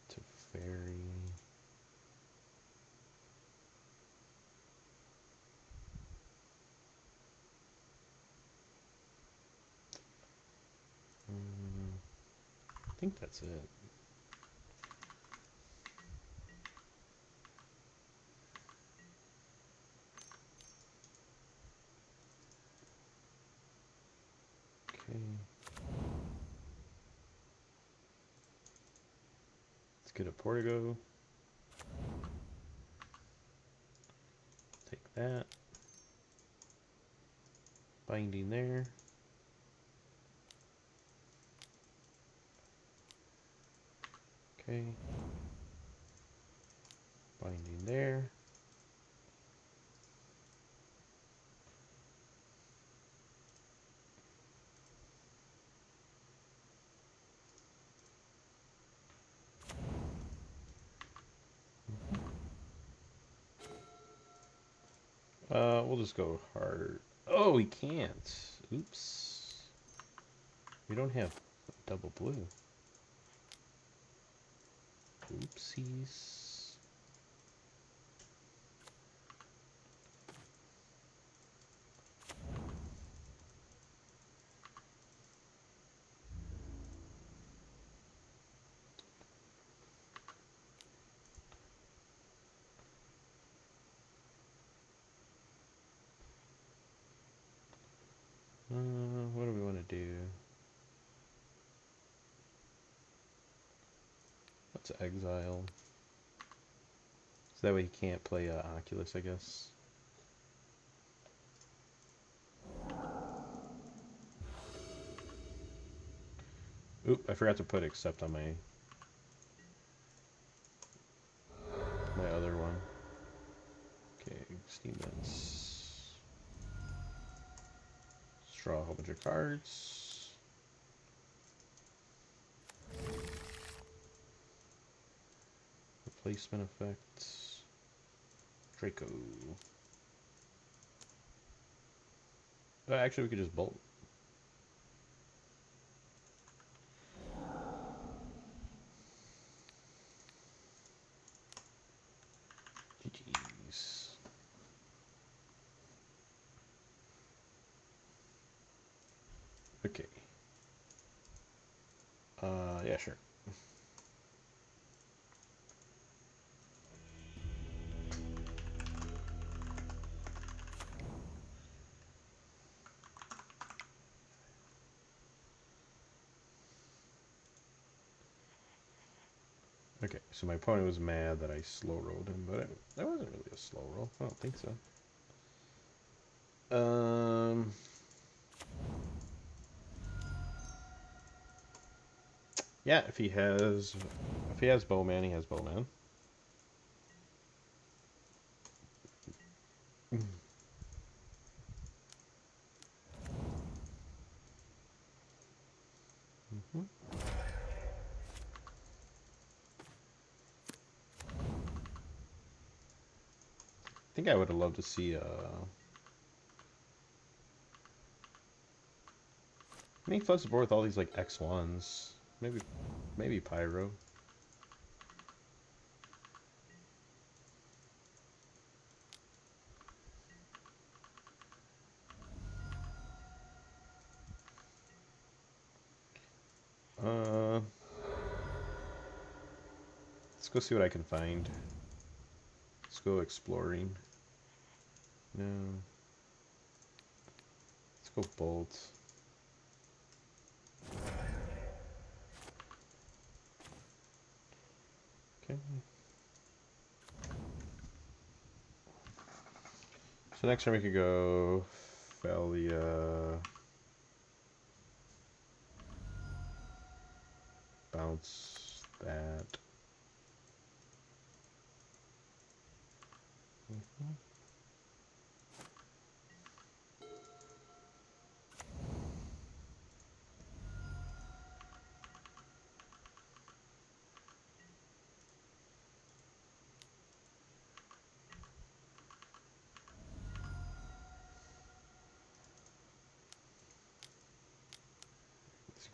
to Fairy. I think that's it. Okay. Let's get a Portigo. Take that. Binding there. Okay. Binding there. We'll just go hard. Oh, we can't. Oops. We don't have double blue. Oopsies. What do we want to do? Let's exile. So that way he can't play Oculus, I guess. Oop, I forgot to put accept on my other one. Okay, Steam Vents. Let's draw a whole bunch of cards. Replacement effects. Draco. Actually, we could just bolt. GG's. Okay. Yeah, sure. Okay, so my opponent was mad that I slow rolled him, but that wasn't really a slow roll. I don't think so. Yeah, if he has Bowman, he has Bowman. I think I would have loved to see I mean, he floods the board with all these like X1s. Maybe Pyro. Uh, let's go see what I can find. Let's go exploring. No. Let's go Bolt. Okay. So next time we could go Thalia. Bounce that.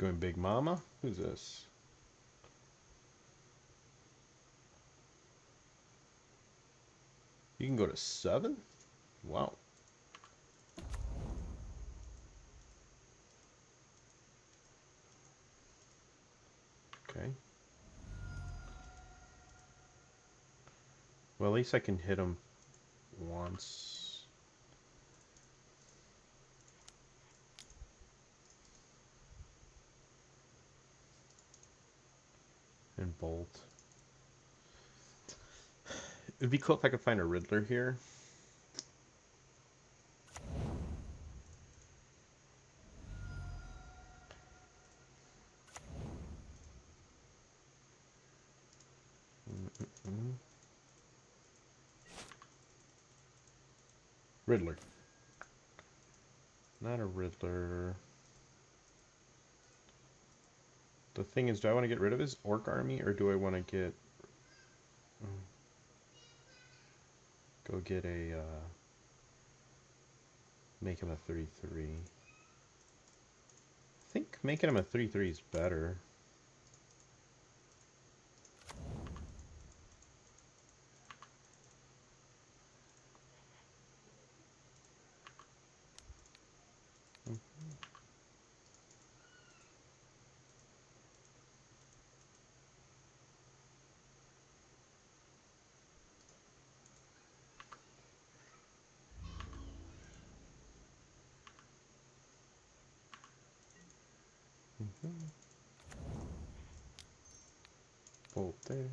Going Big Mama? Who's this? You can go to 7? Wow. Okay. Well, at least I can hit him once. And bolt. It'd be cool if I could find a Riddler here. Riddler. Not a Riddler. The thing is, do I want to get rid of his Orc army, or do I want to get... go get a... make him a 3/3. I think making him a 3/3 is better. Bolt there.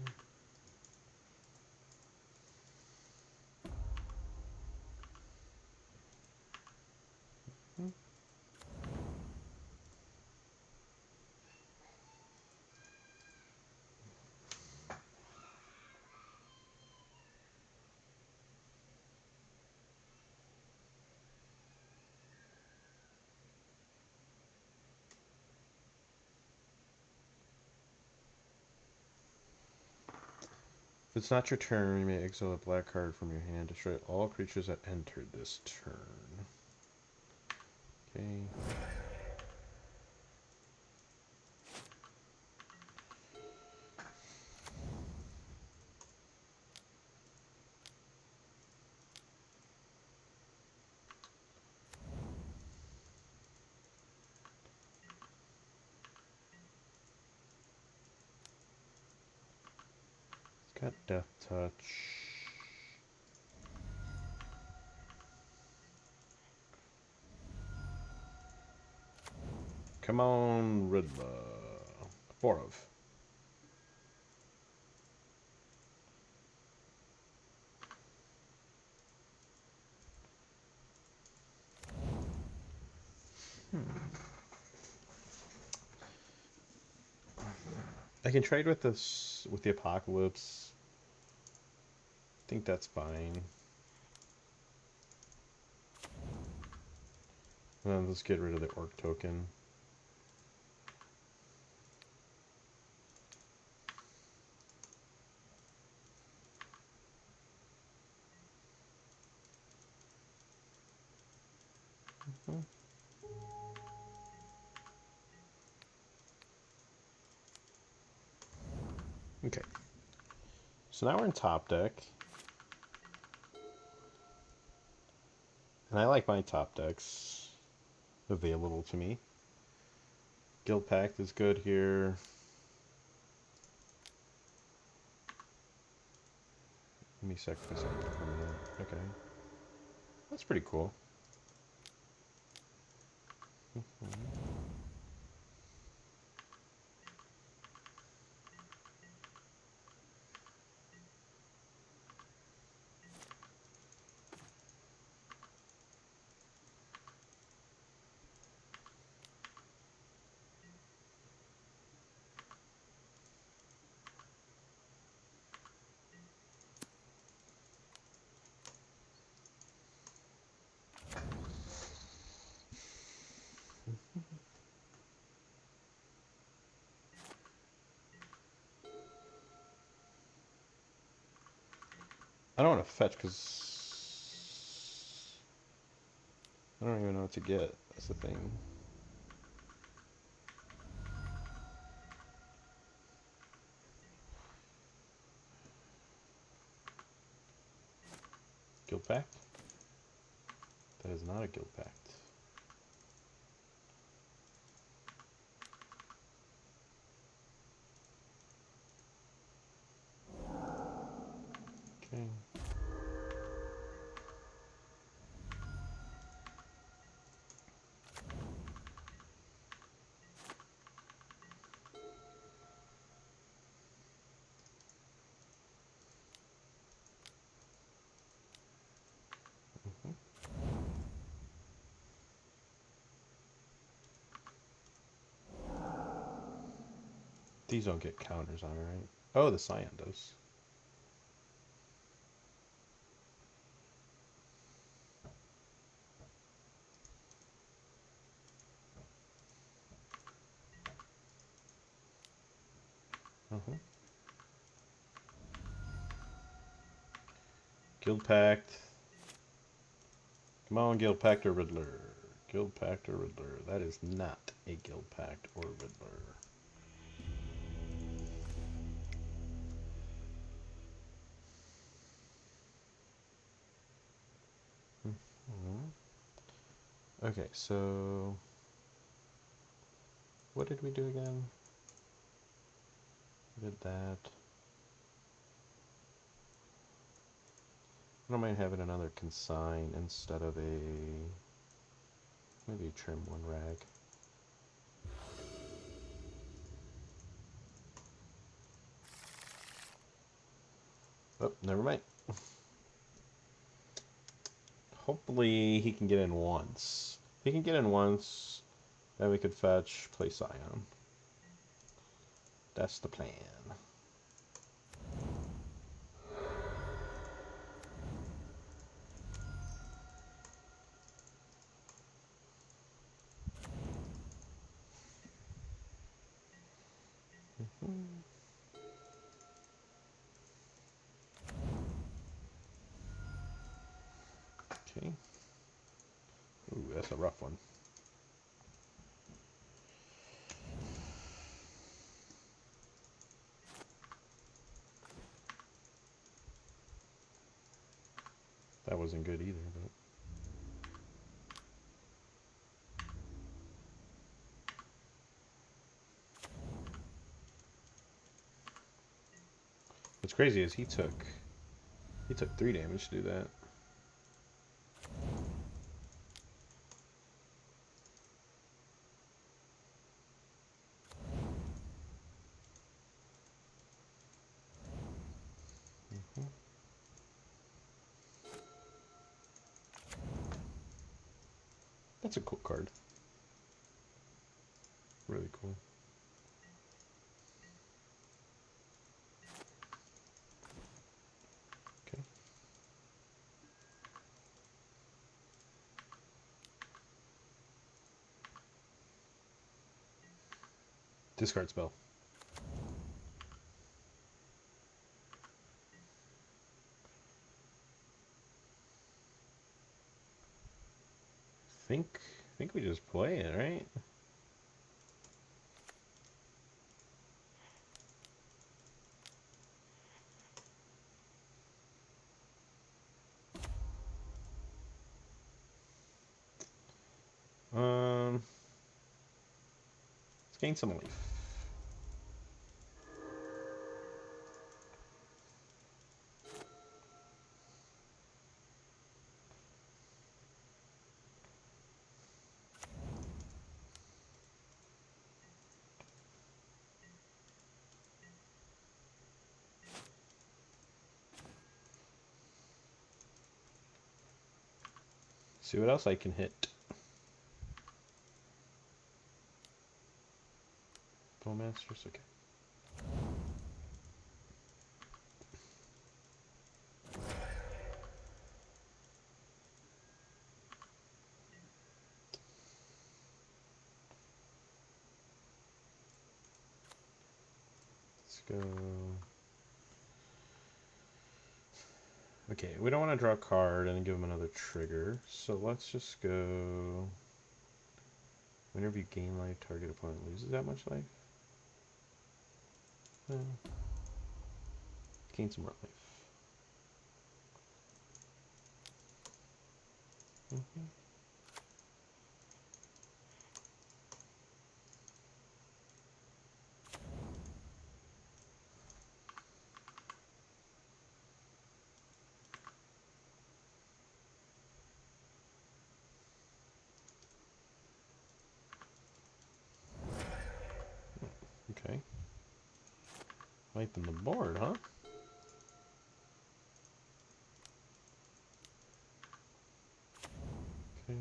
If it's not your turn, you may exile a black card from your hand. Destroy all creatures that entered this turn. Okay. It's got Death Touch. Come on, Riddler. Boros. I can trade with this with the Apocalypse. I think that's fine. Let's get rid of the Orc token. Okay. So now we're in top deck. And I like my top decks available to me. Guild Pact is good here. Let me sacrifice a permanent. Okay. That's pretty cool. I don't want to fetch because I don't even know what to get. That's the thing. Guild Pact? That is not a Guild Pact. Okay. These don't get counters on it, right? Oh, the Scion does. Guild Pact. Come on, Guild Pact or Riddler. Guild Pact or Riddler. That is not a Guild Pact or Riddler. Okay, so what did we do again? We did that. I don't mind having another consign instead of a maybe trim one rag. Oh, never mind. Hopefully he can get in once. If he can get in once, then we could fetch, play Scion. That's the plan. Okay. Ooh, that's a rough one. That wasn't good either, but what's crazy is he took 3 damage to do that. That's a cool card. Really cool. Okay. Discard spell. Think we just play it, right? Let's gain some life. See what else I can hit. Bowmasters, okay. Let's go. Okay, we don't want to draw a card and give him another trigger, so let's just go. Whenever you gain life, target opponent loses that much life. Gain some more life. Mm-hmm. Okay. Wiping the board, huh? Okay.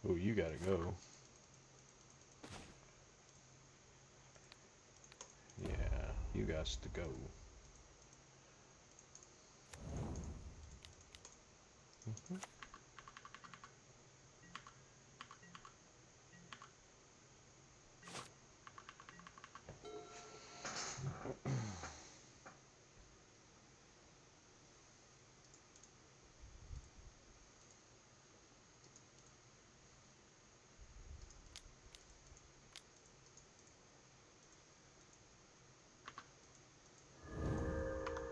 Oh, you gotta go. Yeah, you got to go. Mm-hmm.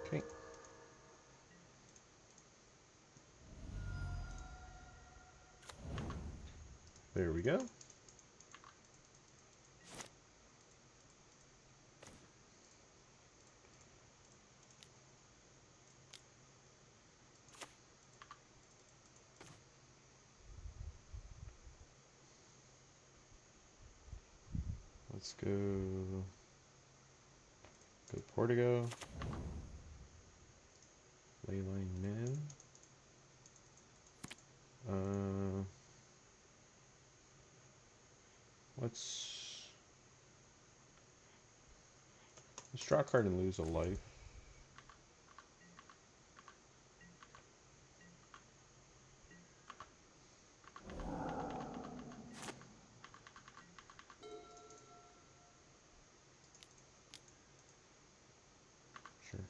Okay. There we go. Let's go. Go Portigo. Leyline Min. Let's draw a card and lose a life. Sure.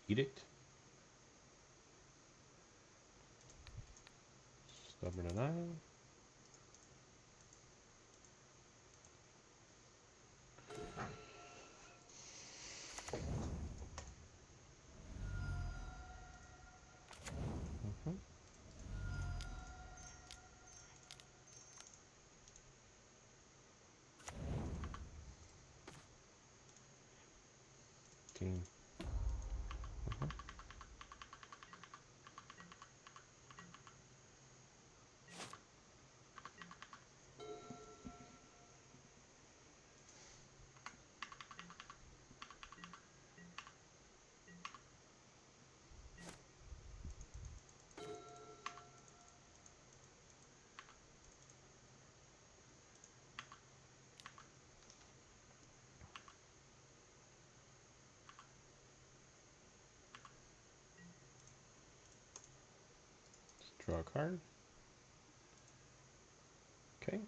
Edict. Stubborn and Isle. Mm-hmm. Team. Mm-hmm. Draw a card. Okay.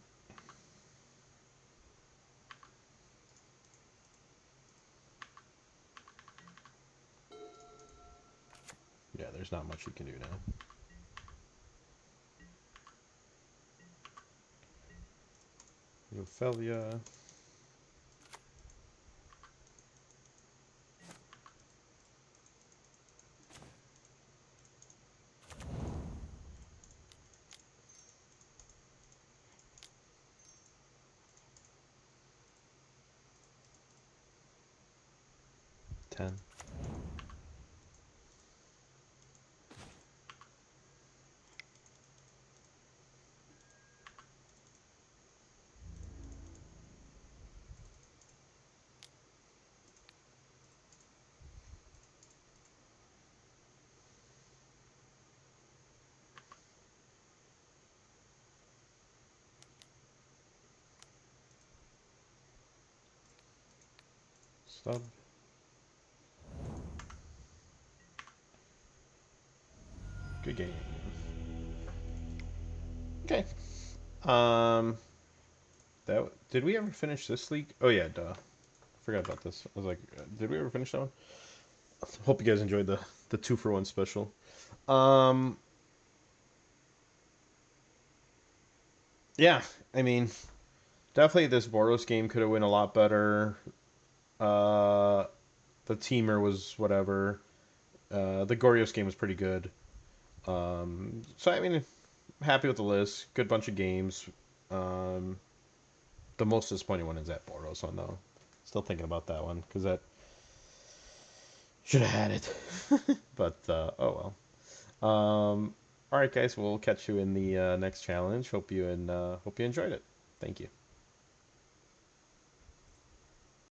Yeah, there's not much you can do now. Ophelia. Ten. Stub. Good game. Okay. Um, that did we ever finish this league? Oh yeah, duh. Forgot about this. I was like, did we ever finish that one? Hope you guys enjoyed the 2-for-1 special. Um, yeah, I mean, definitely this Boros game could have went a lot better. Uh, the teamer was whatever. The Goryos game was pretty good. So I mean, happy with the list. Good bunch of games. Um, the most disappointing one is that Boros one though. Still thinking about that one because that should have had it. But oh well. All right, guys. We'll catch you in the next challenge. Hope you enjoyed it. Thank you.